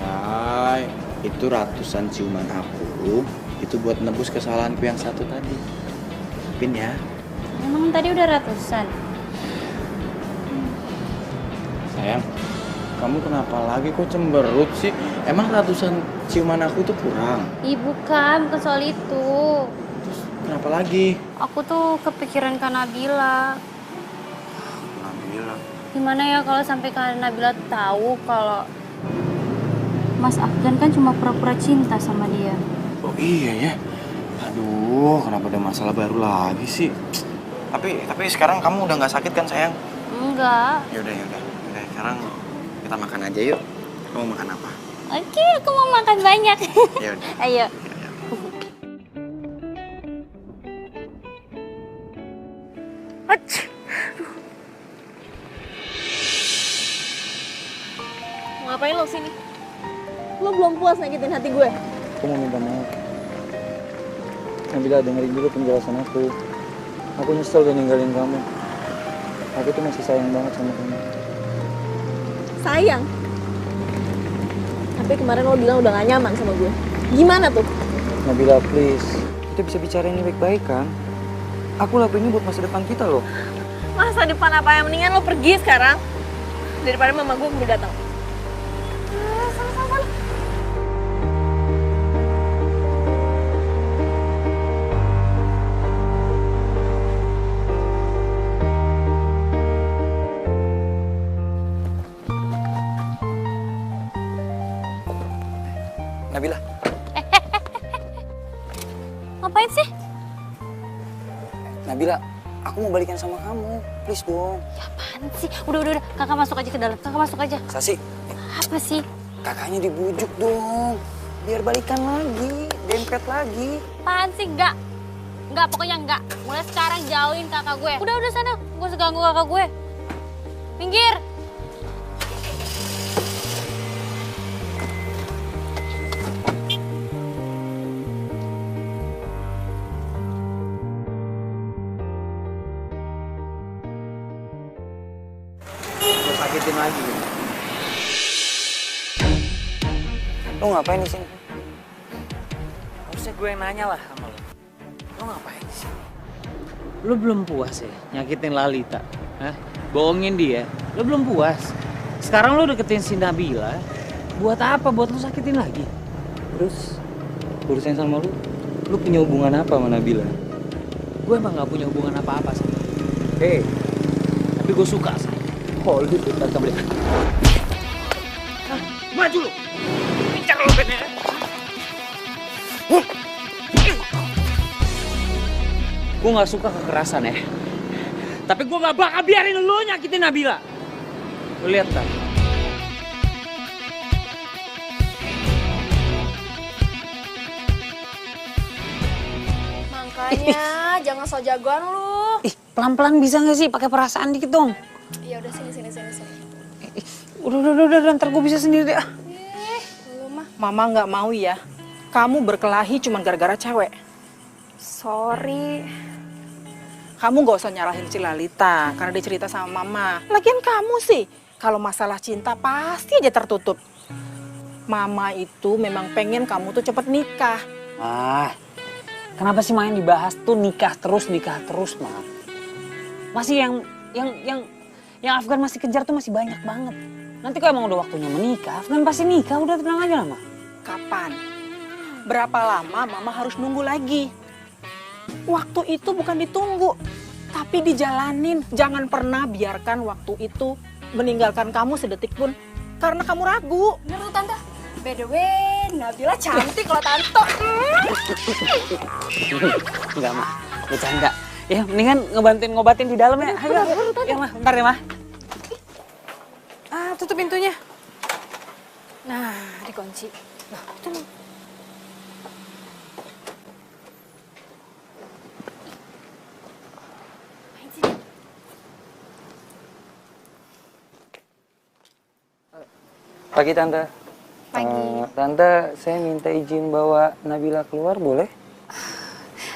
Hai, itu ratusan ciuman aku. Itu buat nebus kesalahanku yang satu tadi. Maafin ya. Emang tadi udah ratusan? Sayang, kamu kenapa lagi kok cemberut sih? Emang ratusan ciuman aku itu kurang? Ih, bukan soal itu. Kenapa lagi? Aku tuh kepikiran Kak Nabila. Nabila? Gimana ya kalau sampai Kak Nabila tahu kalau Mas Afgan kan cuma pura-pura cinta sama dia. Oh iya ya. Aduh, kenapa ada masalah baru lagi sih? Tapi sekarang kamu udah nggak sakit kan sayang? Enggak. Yaudah. Sekarang kita makan aja yuk. Kamu makan apa? Oke, aku mau makan banyak. Yaudah. Ayo. Ngapain lo sini? Lo belum puas nyakitin hati gue? Aku mau minta maaf. Nabila dengerin juga penjelasan aku. Aku nyesel udah ninggalin kamu. Aku tuh masih sayang banget sama kamu. Sayang? Tapi kemarin lo bilang udah gak nyaman sama gue. Gimana tuh? Nabila please, kita bisa bicara ini baik-baik kan? Aku lakuin ini buat masa depan kita loh. Masa depan apa yang mendingan lo pergi sekarang? Daripada mama gue mau datang. Sama-sama. Nabila. Ngapain sih? Nabila, aku mau balikan sama kamu. Please dong. Ya apaan sih? Udah. Kakak masuk aja ke dalam. Kakak masuk aja. Sasi. Apa sih? Kakaknya dibujuk dong. Biar balikan lagi, dempet lagi. Apaan sih? Enggak, pokoknya enggak. Mulai sekarang jauhin kakak gue. Udah sana. Gue usah ganggu kakak gue. Minggir. Lo sakitin lagi. Lo ngapain di sini? Harusnya gue yang nanya lah sama lo. Lo ngapain sih? Lo belum puas ya nyakitin Lalita? Hah? Bohongin dia? Lo belum puas? Sekarang lo deketin si Nabila. Buat apa? Buat lo sakitin lagi? Terus, urusan sama lu punya hubungan apa sama Nabila? Gue emang gak punya hubungan apa-apa sama dia. Tapi gue suka sama dia. Oh, lu dekat sama dia. Maju lo! Pincar lo Ben ya! Gue gak suka kekerasan ya. Tapi gue gak bakal biarin lo nyakitin Nabila. Lo lihat kan? Makanya jangan so jagoan lu. Ih, pelan-pelan bisa gak sih? Pakai perasaan dikit dong. Ya udah sini. Udah, ntar gue bisa sendiri deh. Lu mah. Mama nggak mau ya. Kamu berkelahi cuma gara-gara cewek. Sorry. Kamu gak usah nyalahin si Lalita karena dia cerita sama mama. Lagian kamu sih, kalau masalah cinta pasti aja tertutup. Mama itu memang pengen kamu tuh cepet nikah. Kenapa sih main dibahas tuh nikah terus, Mak? Masih yang Afgan masih kejar tuh masih banyak banget. Nanti kalau emang udah waktunya menikah, Afgan pasti nikah. Udah tenang aja Mama. Kapan? Berapa lama Mama harus nunggu lagi? Waktu itu bukan ditunggu, tapi dijalanin. Jangan pernah biarkan waktu itu meninggalkan kamu sedetik pun karena kamu ragu. Bener tuh Tante. By the way, Nabila cantik loh Tante. Enggak, Ma. Bercanda. Ya, mendingan ngebantuin ngobatin di dalam ya. Ayo, ya, Ma. Bentar ya, Ma. Tutup pintunya. Nah, dikunci. Nah, itu nih. Pagi Tante. Pagi. Tante, saya minta izin bawa Nabila keluar, boleh?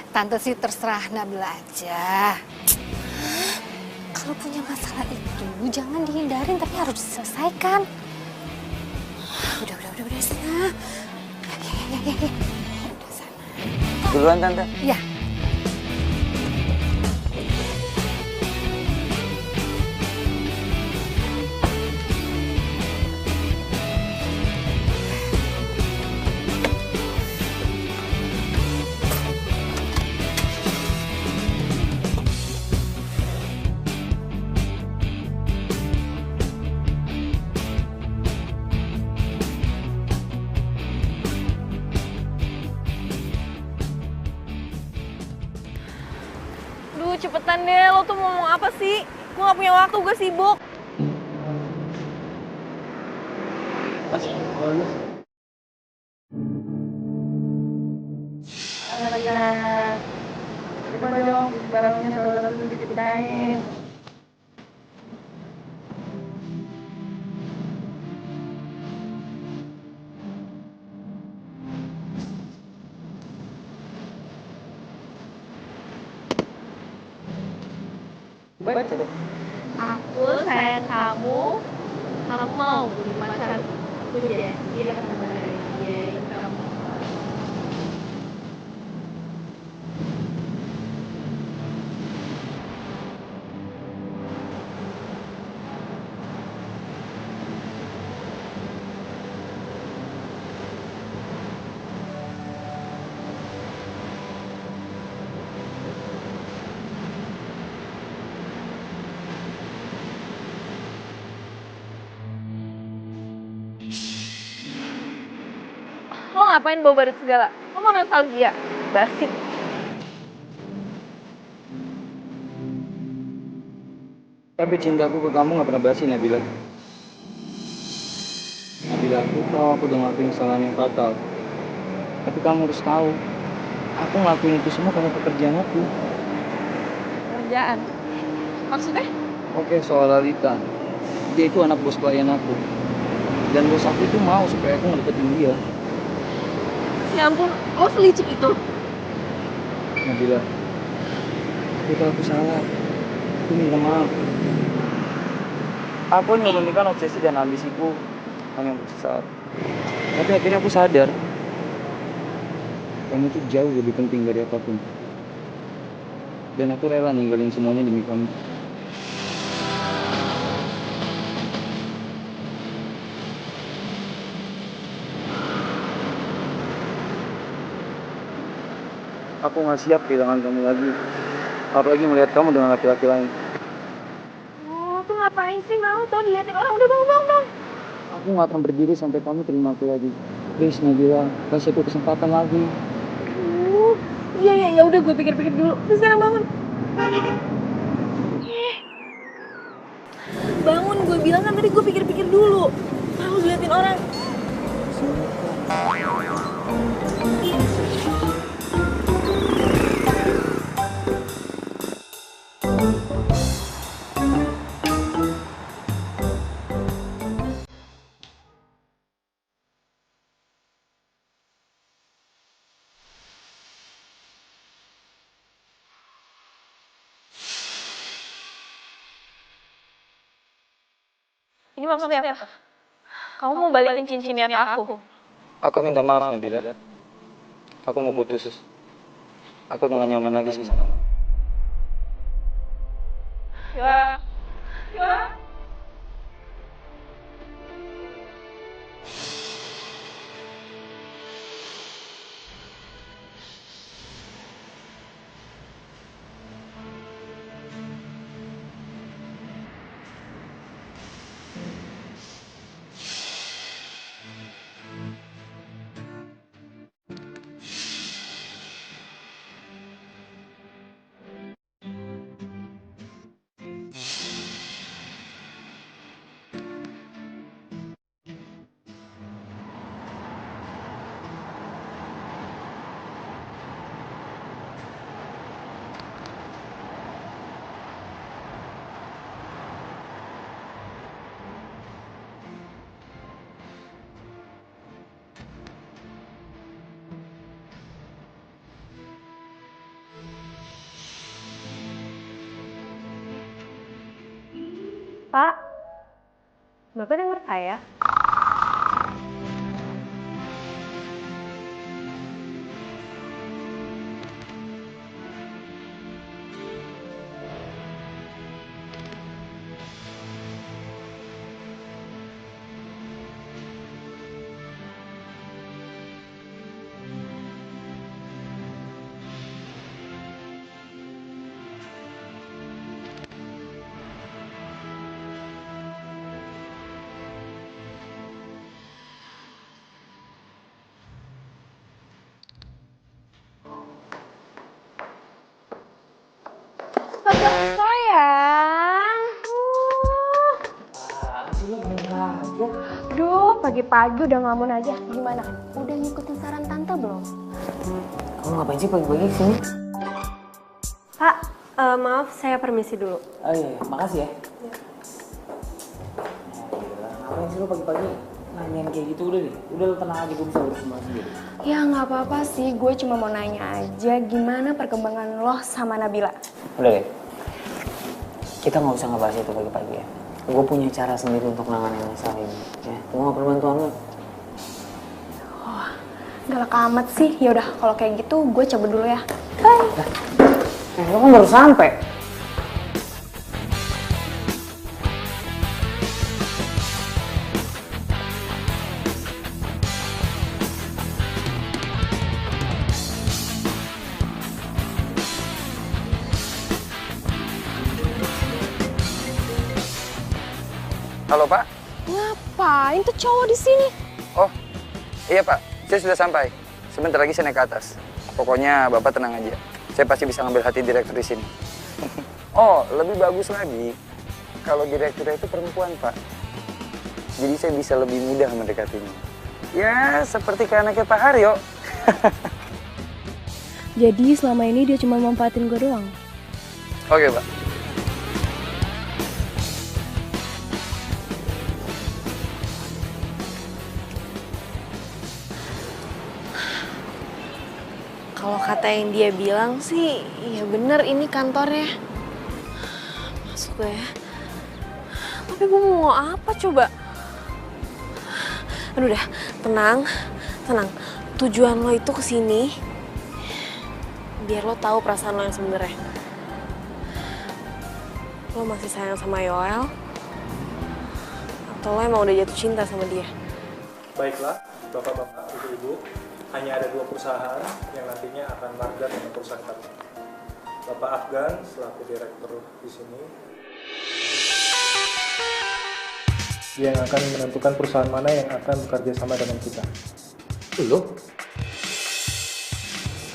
Tante sih terserah Nabila aja. Kalau punya masalah itu jangan dihindarin tapi harus diselesaikan. Udah sana. Ya. Udah sana. Duluan Tante. Ya. Duh, cepetan deh. Lo tuh mau ngomong apa sih? Gue gak punya waktu, gue sibuk. Anak-anak, coba dong barangnya satu-satu diceritain. Baca deh. Aku sayang kamu, kamu mau jadi pacarku. Aku janji akan bahagiain kamu. Lo ngapain bawa badut segala? Lo mau nostalgia? Basi. Tapi cintaku ke kamu gak pernah basi, Nabila. Nabila, aku tahu aku udah ngelakuin kesalahan yang fatal. Tapi kamu harus tahu, aku ngelakuin itu semua karena pekerjaan aku. Kerjaan. Maksudnya? Oke, soal Lalita. Dia itu anak bos klien aku. Dan bos aku itu mau supaya aku ngedeketin dia. Ya ampun, lo selicik itu. Nabila, itu aku salah. Aku minta maaf. Aku menyembunyikan obsesi dan ambisiku hanya untuk sesaat. Tapi akhirnya aku sadar, kamu tuh jauh lebih penting dari apapun. Dan aku rela ninggalin semuanya demi kamu. Aku gak siap kehilangan kamu lagi. Apalagi melihat kamu dengan laki-laki lain. Oh, tuh ngapain sih? Mau tau diliatin orang. Udah bang. Aku gak akan berdiri sampai kamu terima aku lagi. Please Nabila, kasih aku kesempatan lagi. Iya, udah gue pikir-pikir dulu. Terus sekarang bangun. Bangun, gue bilang kan tadi gue pikir-pikir dulu. Malu diliatin orang. Ini maksudnya apa? Kamu mau balikin cincinnya ke aku? Aku minta maaf Nabila. Aku mau putus. Aku gak nyaman lagi sama kamu. Ya. Pak, Bapak dengar saya? Sayang. Duh, pagi-pagi udah ngelamun aja. Gimana? Udah ngikutin saran tante belum? Kamu ngapain sih pagi-pagi kesini? Pak, maaf saya permisi dulu. Oh iya, makasih ya. Ngapain sih lo pagi-pagi nanyain kayak gitu? Udah deh, udah lo tenang aja, gue bisa urus semua sendiri. Ya nggak apa-apa sih, gue cuma mau nanya aja gimana perkembangan lo sama Nabila. Udah deh, kita nggak usah ngebahas itu pagi-pagi ya. Gue punya cara sendiri untuk nanganin masalah ini. Ya, gue nggak perlu bantuan lo. Oh, galak amat sih. Yaudah, kalau kayak gitu gue cabut dulu ya. Bye. Lo kan baru sampai. Halo Pak. Ngapain tuh cowok di sini? Oh, iya Pak. Saya sudah sampai. Sebentar lagi saya naik ke atas. Pokoknya Bapak tenang aja. Saya pasti bisa ngambil hati direktur di sini. Oh, lebih bagus lagi kalau direktur itu perempuan Pak. Jadi saya bisa lebih mudah mendekatinya. Ya, seperti ke anaknya Pak Haryo. Jadi selama ini dia cuma manfaatin gue doang? Oke Pak. Kalau kata yang dia bilang sih, ya bener ini kantornya. Masuk gue ya. Tapi gue mau apa coba? Aduh dah, tenang, tenang. Tujuan lo itu kesini biar lo tahu perasaan lo yang sebenarnya. Lo masih sayang sama Yoel? Atau lo emang udah jatuh cinta sama dia? Baiklah, bapak-bapak, ibu-ibu. Hanya ada 2 perusahaan yang nantinya akan magang dengan perusahaan kami. Bapak Afgan selaku direktur di sini yang akan menentukan perusahaan mana yang akan bekerja sama dengan kita. Loh?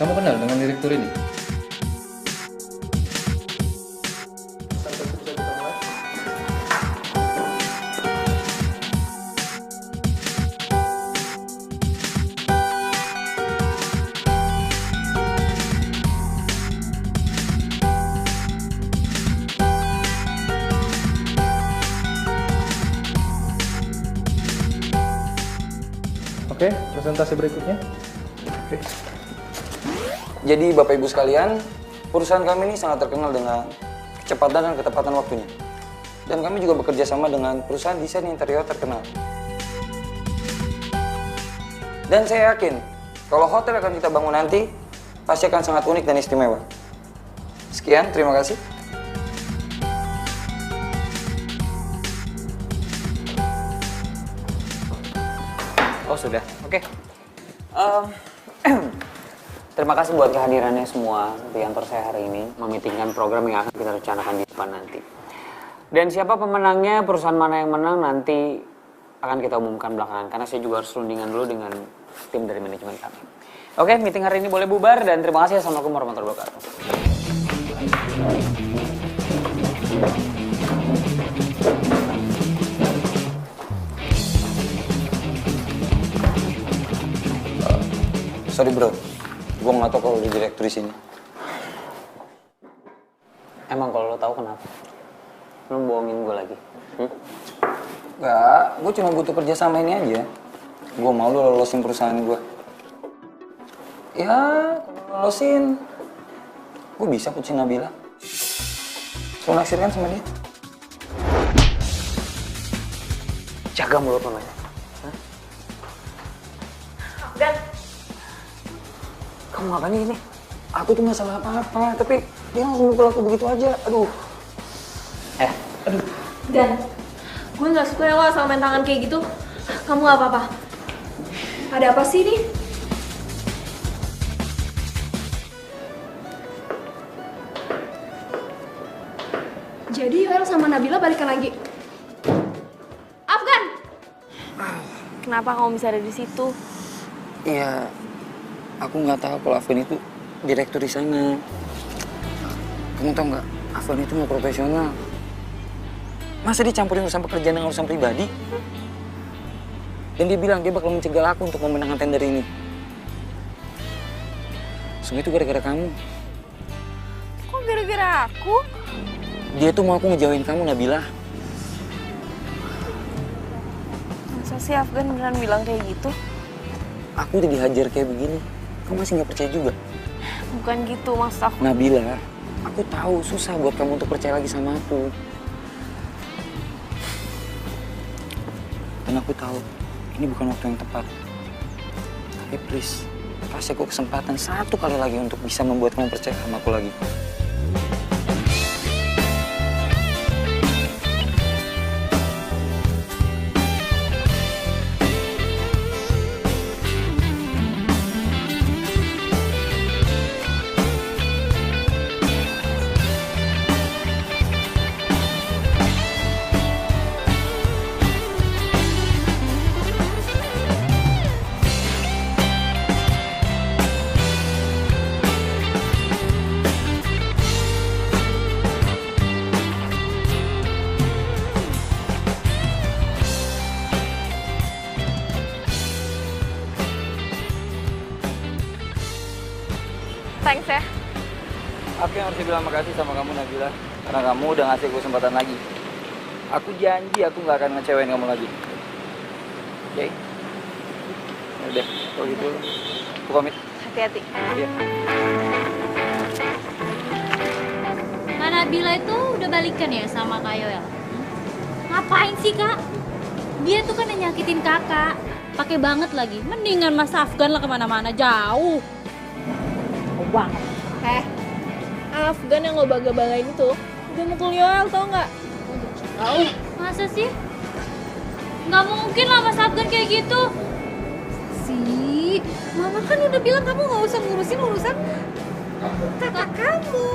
Kamu kenal dengan direktur ini? Sampai bisa kita mulai. Oke, presentasi berikutnya. Oke. Jadi Bapak Ibu sekalian, perusahaan kami ini sangat terkenal dengan kecepatan dan ketepatan waktunya. Dan kami juga bekerja sama dengan perusahaan desain interior terkenal. Dan saya yakin, kalau hotel yang akan kita bangun nanti, pasti akan sangat unik dan istimewa. Sekian, terima kasih. Oh sudah, oke. Terima kasih buat kehadirannya semua di kantor saya hari ini, memitingkan program yang akan kita rencanakan di depan nanti. Dan siapa pemenangnya, perusahaan mana yang menang nanti akan kita umumkan belakangan, karena saya juga harus rundingan dulu dengan tim dari manajemen kami. Oke, meeting hari ini boleh bubar dan terima kasih. Assalamualaikum warahmatullahi wabarakatuh. Sorry bro, gue nggak tahu kalau di direktur di sini. Emang kalau lo tahu kenapa? Lo bohongin gue lagi? Nggak, gue cuma butuh kerja sama ini aja. Gue mau lo lolosin perusahaan gue. Ya, kalau lolosin, gue bisa putusin Nabila. Lo naksir kan sama dia? Jaga mulut lo, Maya. Dan Kamu ngapain ini? Aku tuh nggak salah apa-apa, tapi dia langsung mukul aku begitu aja. Aduh. Dan gue nggak suka ya lo asal main tangan kayak gitu. Kamu nggak apa-apa. Ada apa sih ini? Jadi Yoel sama Nabila balikan lagi. Afgan! kenapa kamu bisa ada di situ? Iya, aku nggak tahu kalau Afgan itu direktur di sana. Kamu tahu nggak, Afgan itu nggak profesional. Masa dia campurin urusan pekerjaan dengan urusan pribadi? Dan dia bilang dia bakal mencegah aku untuk memenangkan tender ini. Semua itu gara-gara kamu. Kok gara-gara aku? Dia tuh mau aku ngejauhin kamu, Nabila. Masa sih Afgan beneran bilang kayak gitu? Aku udah dihajar kayak begini. Kamu masih nggak percaya juga? Bukan gitu maksud aku. Nabila, aku tahu susah buat kamu untuk percaya lagi sama aku. Dan aku tahu ini bukan waktu yang tepat. Tapi please, kasih aku kesempatan satu kali lagi untuk bisa membuat kamu percaya sama aku lagi. Thanks ya. Aku yang harus bilang makasih sama kamu, Nabila. Karena kamu udah ngasih aku kesempatan lagi. Aku janji aku nggak akan ngecewain kamu lagi. Oke? Udah, kalau gitu aku pamit. Hati-hati. Iya. Kak Nabila itu udah balikan ya sama Kak Yoel? Ngapain sih Kak? Dia tuh kan yang nyakitin kakak. Pakai banget lagi. Mendingan Mas Afgan lah kemana-mana jauh. Banget. Afgan yang lo bangga-banggain itu udah mukul Yoel, tau nggak? Tahu? Masa sih? Nggak mungkin lah Mas Afgan kayak gitu. Sih, Mama kan udah bilang kamu nggak usah ngurusin urusan kakak kamu.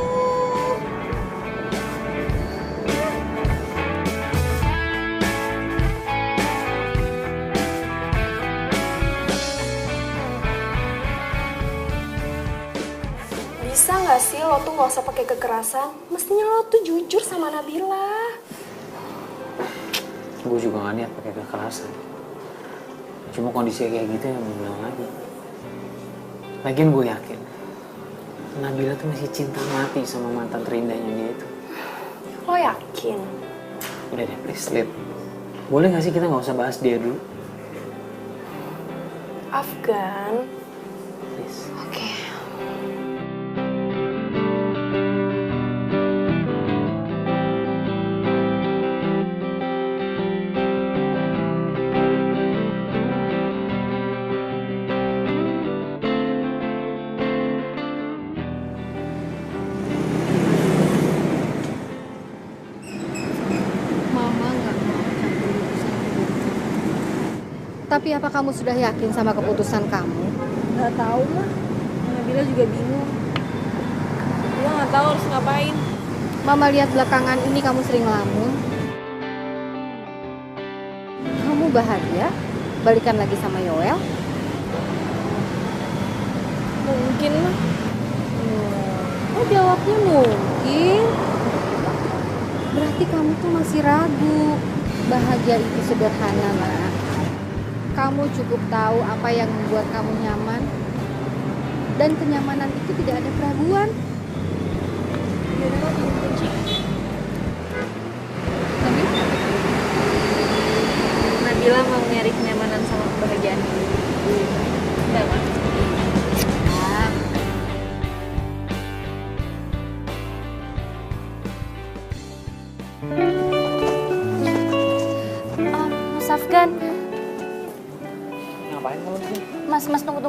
Bisa nggak sih lo tuh nggak usah pakai kekerasan? Mestinya lo tuh jujur sama Nabila. Gue juga gak niat pakai kekerasan. Cuma kondisi kayak gitu yang bilang lagi. Lagian gue yakin Nabila tuh masih cinta mati sama mantan terindahnya dia itu. Lo yakin? Udah deh, please, Lid. Boleh gak sih kita gak usah bahas dia dulu? Afgan. Please. Oke. Mama nggak mau campur urusan hidup kamu. Tapi apa kamu sudah yakin sama keputusan kamu? Nggak tahu lah. Nabila juga bingung. Nabila nggak tahu harus ngapain. Mama lihat belakangan ini kamu sering ngelamun. Kamu bahagia? Balikan lagi sama Yoel? Mungkin lah. Oh jawabnya mungkin. Berarti kamu tuh masih ragu. Bahagia itu sederhana, Nak. Kamu cukup tahu apa yang membuat kamu nyaman. Dan kenyamanan itu tidak ada keraguan. Yaudah lo tunggu kunci. Nabila mau nyari kenyamanan sama kebahagiaan. Udah kan? Mas Afgan, Mas, tunggu.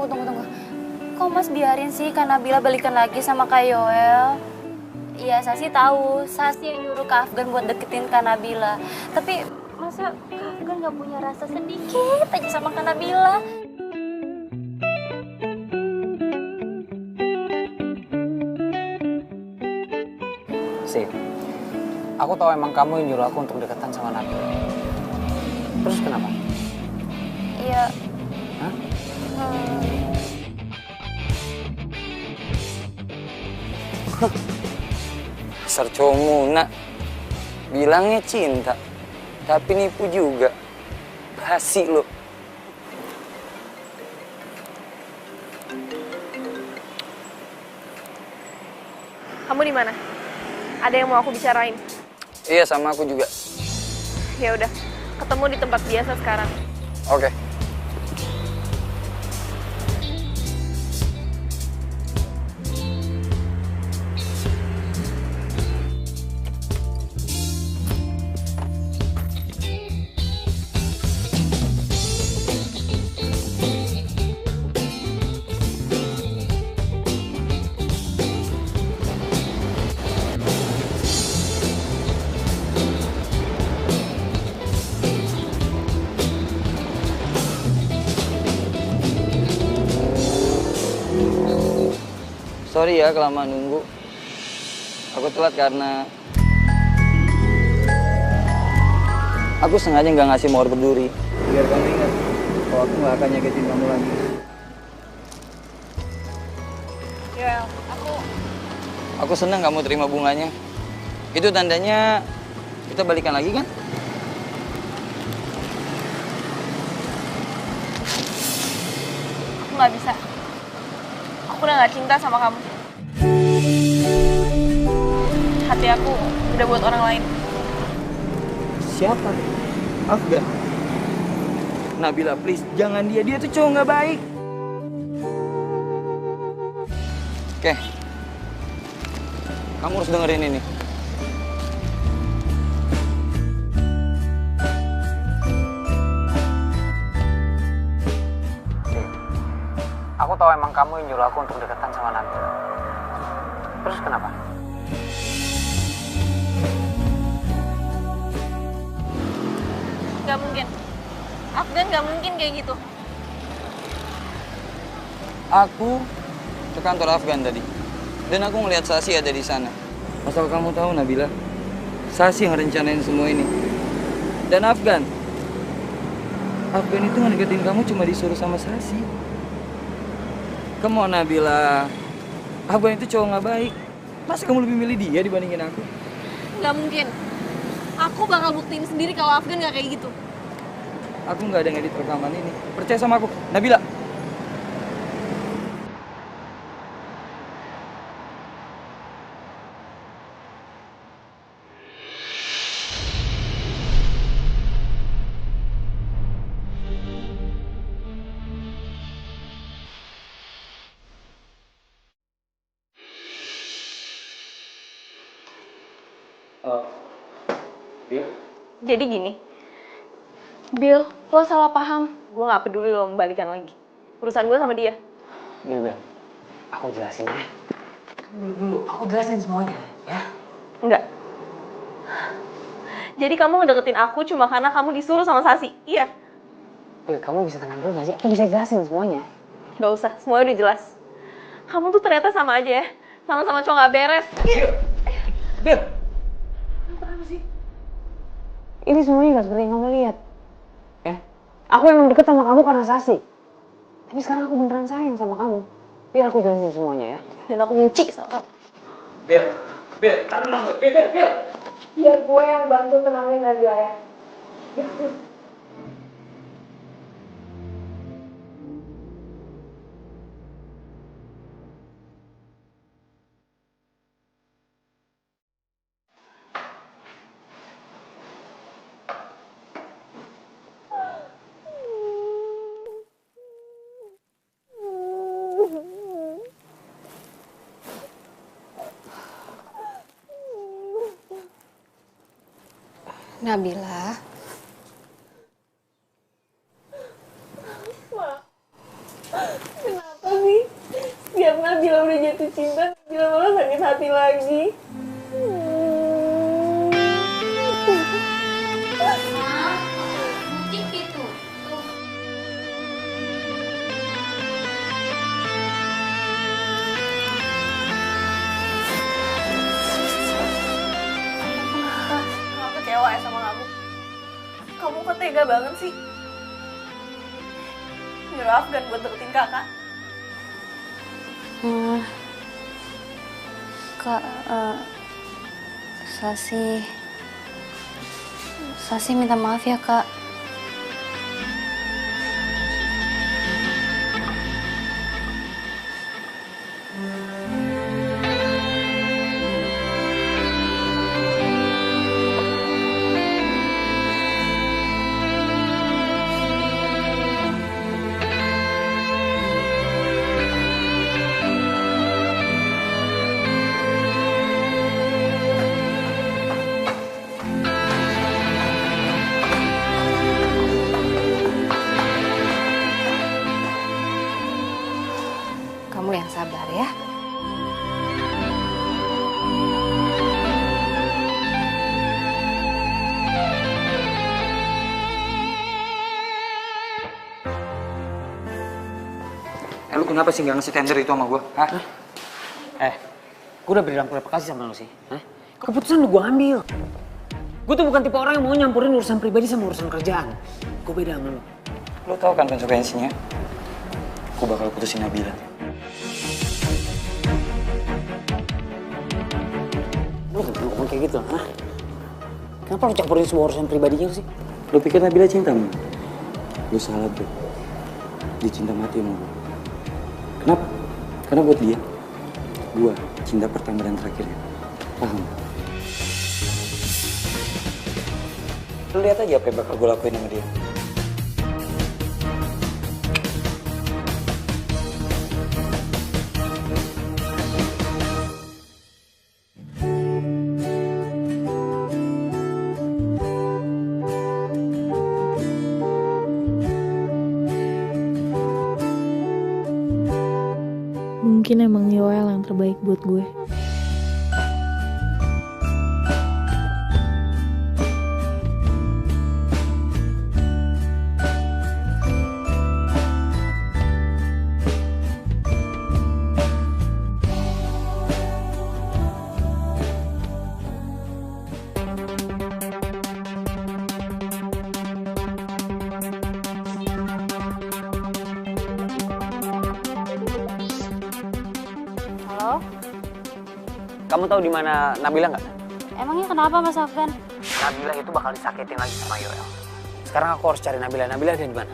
Kok Mas biarin sih Kak Nabila balikan lagi sama Kak Yoel? Iya, Sasi tahu. Sasi yang nyuruh Kak Afgan buat deketin Kak Nabila. Tapi masa Kak Afgan gak punya rasa sedikit aja sama Kak Nabila? Sih, aku tahu emang kamu yang nyuruh aku untuk deketan sama Nabila. Terus kenapa? Iya. Hah? Dasar cowok muna. Bilangnya cinta, tapi nipu juga. Basi lo. Kamu di mana? Ada yang mau aku bicarain? Iya, sama aku juga. Ya udah, ketemu di tempat biasa sekarang. Oke. Sorry ya kelamaan nunggu. Aku telat karena aku sengaja nggak ngasih mawar berduri. Biar kamu ingat kalau aku nggak akan nyakitin kamu lagi. Yoel, Aku senang kamu terima bunganya. Itu tandanya kita balikan lagi kan? aku nggak bisa. Aku udah nggak cinta sama kamu. Hati aku udah buat orang lain. Siapa? Afgan. Nabila, please, jangan dia. Dia tuh cowok nggak baik. Oke. Kamu harus dengerin ini. Aku tahu emang kamu yang nyuruh aku untuk deketan sama Nabila. Terus kenapa? Gak mungkin. Afgan gak mungkin kayak gitu. Aku ke kantor Afgan tadi. Dan aku ngeliat Sasi ada di sana. Asal kamu tahu, Nabila, Sasi yang rencanain semua ini. Dan Afgan itu ngedeketin kamu cuma disuruh sama Sasi. Come on, Nabila. Afgan itu cowok nggak baik. Masa kamu lebih milih dia dibandingin aku? Gak mungkin. Aku bakal buktiin sendiri kalau Afgan gak kayak gitu. Aku nggak ada ngedit rekaman ini. Percaya sama aku, Nabila. Jadi gini, Bill, lo salah paham. Gue gak peduli lo membalikan lagi. Urusan gue sama dia. Bil, aku jelasin ya. Dulu, aku jelasin semuanya, ya. Enggak. Jadi kamu ngedeketin aku cuma karena kamu disuruh sama Sasi, iya? Bil, kamu bisa tenang dulu gak sih? Aku bisa jelasin semuanya. Gak usah, semuanya udah jelas. Kamu tuh ternyata sama aja ya. Sama-sama cowok gak beres. Bil! Apa sih? Ini semuanya gak seperti yang kamu lihat. Ya? Aku emang deket sama kamu karena Sasi. Tapi sekarang aku beneran sayang sama kamu. Biar aku jelasin semuanya ya. Dan aku benci sama kamu. Bil, tahan dong, Bil. Biar gue yang bantu tenangin Nadia ya. Nabila. Kenapa sih? Setiap Nabila udah jatuh cinta, Nabila malah sakit hati lagi. Mungkin gitu. Aku kecewa ya sama kamu. Kamu kok tega banget sih? Nyuruh Afgan buat deketin kakak. Kak, Sasi minta maaf ya, Kak. Kamu yang sabar ya. Lu kenapa sih nggak ngasih tender itu sama gue? Hah? Gue udah bilang berapa kasih sama lu sih? Hah? Keputusan lu gue ambil. Gue tuh bukan tipe orang yang mau nyampurin urusan pribadi sama urusan kerjaan. Gue beda sama lu. Lu tau kan konsekuensinya? Gue bakal putusin Nabila. Lu gak perlu ngomong kayak gitu, hah? Kenapa lu campurin semua urusan pribadinya sih? Lu pikir Nabila cinta sama lu? Lu salah, bro. Dia cinta mati sama gue. Kenapa? Karena buat dia, gue cinta pertama dan terakhirnya. Paham? Lu lihat aja apa yang bakal gue lakuin sama dia. Mungkin emang Yoel yang terbaik buat gue. Halo? Kamu tahu di mana Nabila nggak? Emangnya kenapa Mas Afgan? Nabila itu bakal disakitin lagi sama Yoel. Sekarang aku harus cari Nabila. Nabila ada di mana?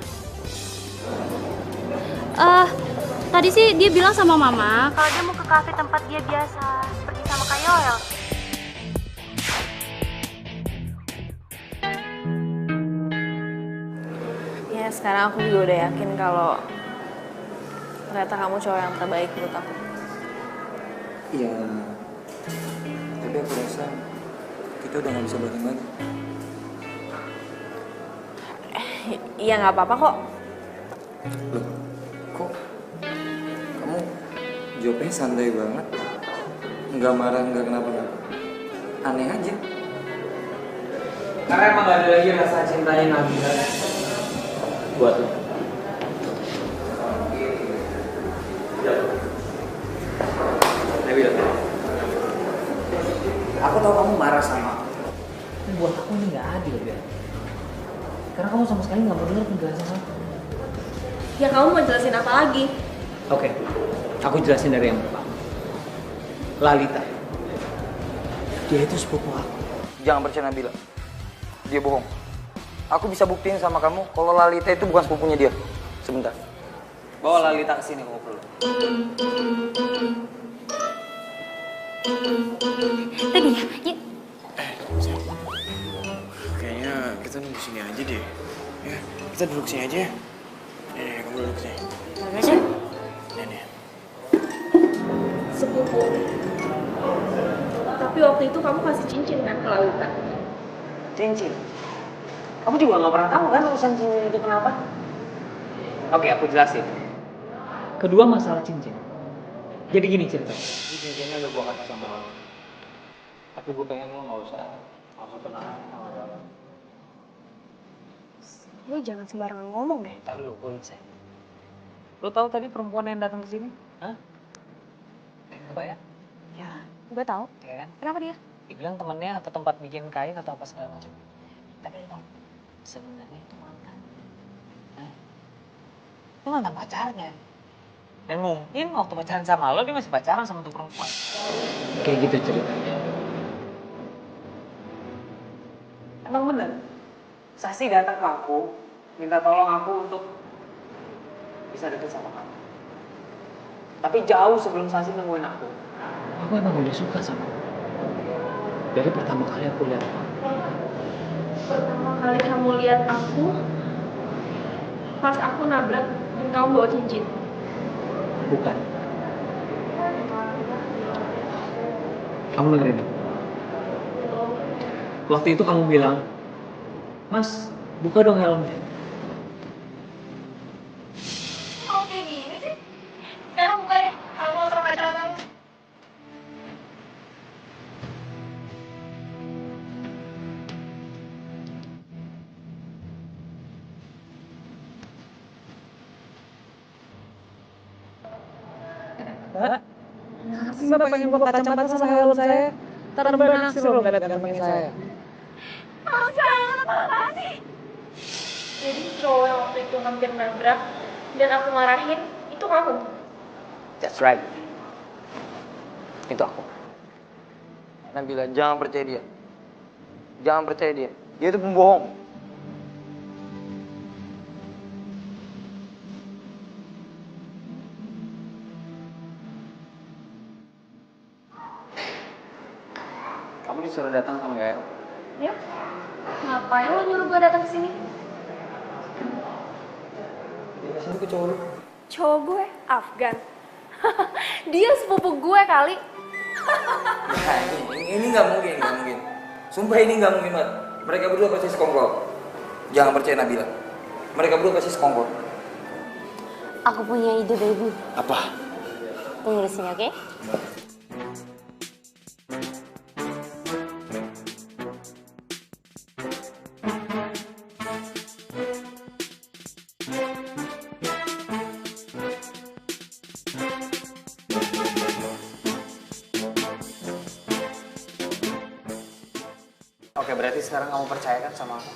Tadi sih dia bilang sama Mama kalau dia mau ke kafe tempat dia biasa pergi sama Kak Yoel. Ya sekarang aku juga udah yakin kalau ternyata kamu cowok yang terbaik buat aku. Iya. Tapi aku rasa kita udah gak bisa bareng lagi. Iya nggak apa-apa kok. Loh, kok kamu jawabnya santai banget? Nggak marah, nggak kenapa-napa. Aneh aja. Karena emang gak ada lagi rasa cintanya Nabila buat lu. Nabila, aku tahu kamu marah sama aku. Tapi buat aku ini gak adil, Bel. Karena kamu sama sekali gak mau denger penjelasan aku. Ya kamu mau jelasin apa lagi? Oke, aku jelasin dari yang pertama. Lalita, dia itu sepupu aku. Jangan percaya Nabila. Dia bohong. Aku bisa buktiin sama kamu kalau Lalita itu bukan sepupunya dia. Sebentar. Bawa Lalita ke sini kalau perlu. Tadi ya, yuk. Kayaknya kita nunggu sini aja deh. Ya, kita duduk sini aja ya. Kamu duduk sini. Aja. Nih. Sepupu. Tapi waktu itu kamu kasih cincin kan ke Lalita? Cincin? Kamu juga gak pernah tahu kan urusan cincin itu kenapa? Oke, aku jelasin. kedua masalah cincin. Jadi gini ceritanya. Ini cincinnya udah gua kasih sama lo. Tapi gue pengen lo nggak usah tunangan sama lo. Lu jangan sembarangan ngomong deh. Ntar lu saya. Lo tahu tadi perempuan yang datang ke sini? Hah? Apa ya? Ya, gue tahu. Ya kan? Kenapa dia? Dia bilang temennya atau tempat bikin kain atau apa segala macam. Tapi lo tau, sebenarnya itu mantan. Hah? Itu mantan pacarnya. Dan mungkin waktu pacaran sama lo, dia masih pacaran sama tuh perempuan. Kayak gitu ceritanya. Emang bener? Sasi datang ke aku, minta tolong aku untuk bisa deket sama kamu. Tapi jauh sebelum Sasi nemuin aku. Aku emang udah suka sama kamu. Dari pertama kali aku lihat kamu. Pertama kali kamu lihat aku, pas aku nabrak dan kamu bawa cincin. Bukan. Kamu dengerin aku. Waktu itu kamu bilang, Mas, buka dong helmnya. Oh kayak gini sih? Sekarang buka deh, aku mau sama pacaran kamu. Mbak, Mbak pengen buka kacamata sama helm saya? Ntar Mbak naksir loh ngeliat gantengnya saya. Makasih. Jadi cowok yang waktu itu hampir nabrak dan aku marahin, itu kamu? That's right. Itu aku. Nabila, jangan percaya dia. Jangan percaya dia. Dia itu pembohong. Kamu disuruh datang sama Gael. Ya. Ngapain lo nyuruh gue datang ke sini? Dia sini ke cowok lu. Cowok gue, Afgan. Dia sepupu gue kali. Nah, ini nggak mungkin, nggak mungkin. Sumpah ini nggak mungkin banget. Mereka berdua pasti sekongkol. Jangan percaya Nabila. Mereka berdua pasti sekongkol. Aku punya ide, baby. Apa? Tunggu di sini, oke? Oke, berarti sekarang kamu percaya kan sama aku?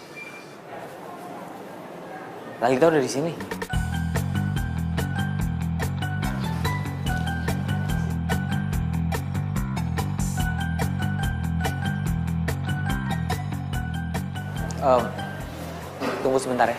Lalita udah di sini. Tunggu sebentar ya.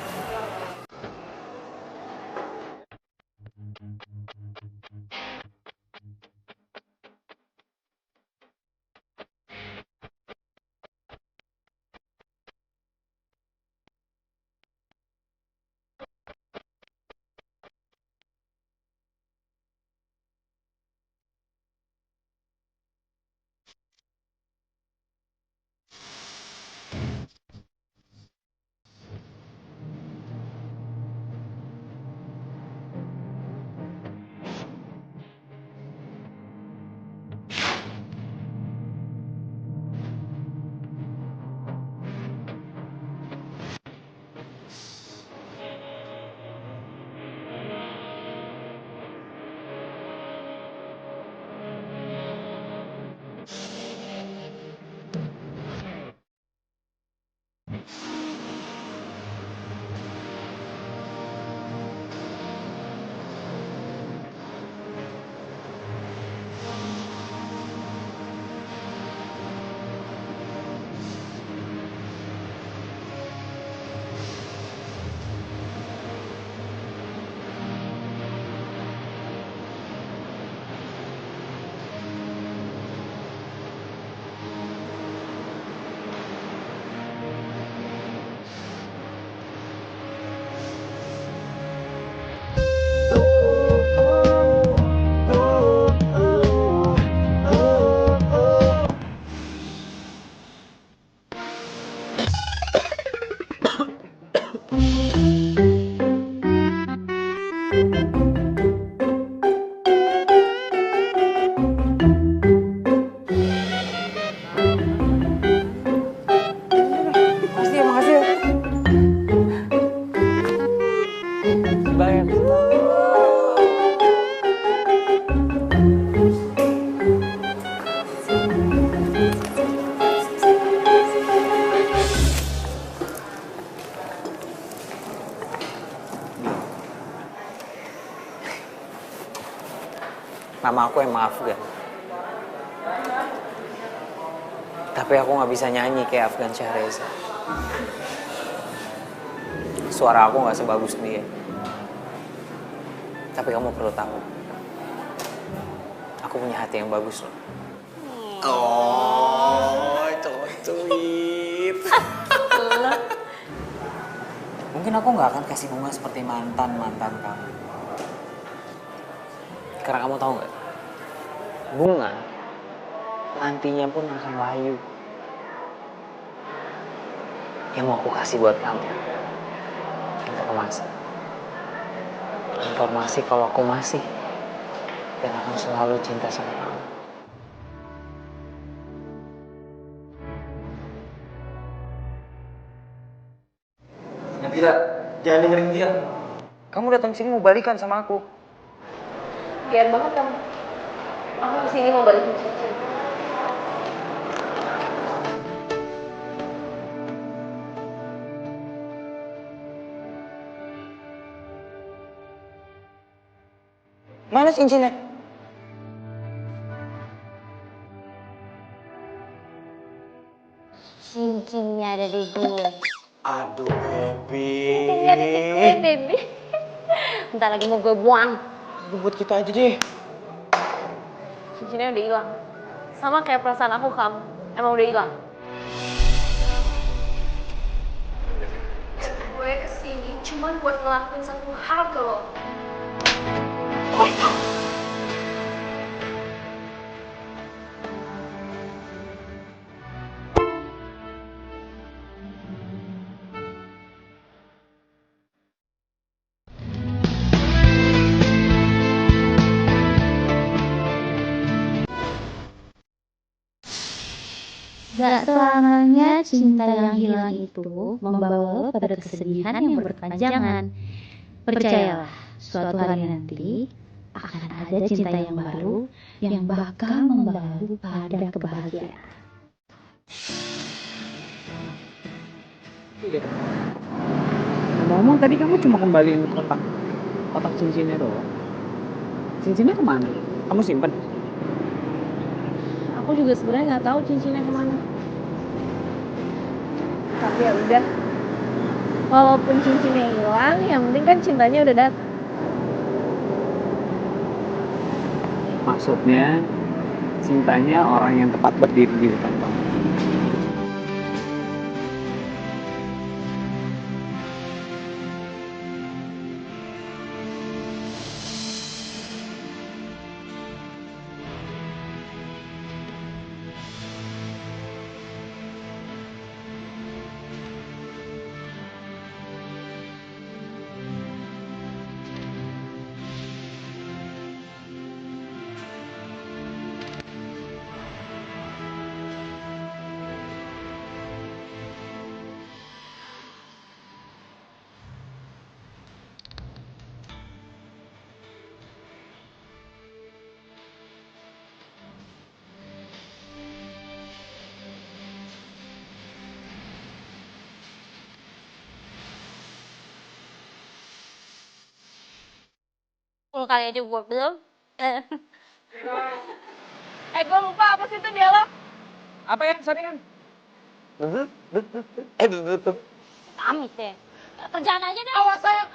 Nama aku emang Afgan. Tapi aku nggak bisa nyanyi kayak Afgan Syahreza. Suara aku nggak sebagus dia. Tapi kamu perlu tahu, aku punya hati yang bagus loh. Oh, cocuit. Mungkin aku nggak akan kasih bunga seperti mantan-mantan kamu. Karena kamu tahu nggak, bunga nantinya pun akan layu. Yang mau aku kasih buat kamu, informasi kalau aku masih dan akan selalu cinta sama kamu. Nabila, jangan dengerin dia. Kamu datang sini mau balikan sama aku. Biar banget kamu. Aku kesini mau balikin cincin. Mana cincinnya? Cincinnya ada di gue. Aduh, baby. Cincinnya ada di gue, baby. Bentar lagi mau gue buang. Itu buat kita aja deh. Cincinnya udah hilang. Sama kayak perasaan aku kamu. Emang udah hilang. Gue kesini cuma buat ngelakuin satu hal ke lo. Gak selamanya cinta yang hilang itu membawa lo pada kesedihan yang berkepanjangan. Percayalah, suatu hari nanti akan ada cinta yang baru yang bakal membawa lo pada kebahagiaan. Ngomong tadi kamu cuma kembaliin kotak cincinnya doang. Cincinnya kemana? Kamu simpen? Aku juga sebenarnya nggak tahu cincinnya kemana. Tapi ya udah. Walaupun cincinnya hilang, yang penting kan cintanya udah datang. Maksudnya cintanya orang yang tepat berdiri di depan kamu. Kali aja gue belum. Gue lupa apa sih itu dialog. Apa ya, saringan? Amit deh. Kerjaan aja deh. Awas sayang.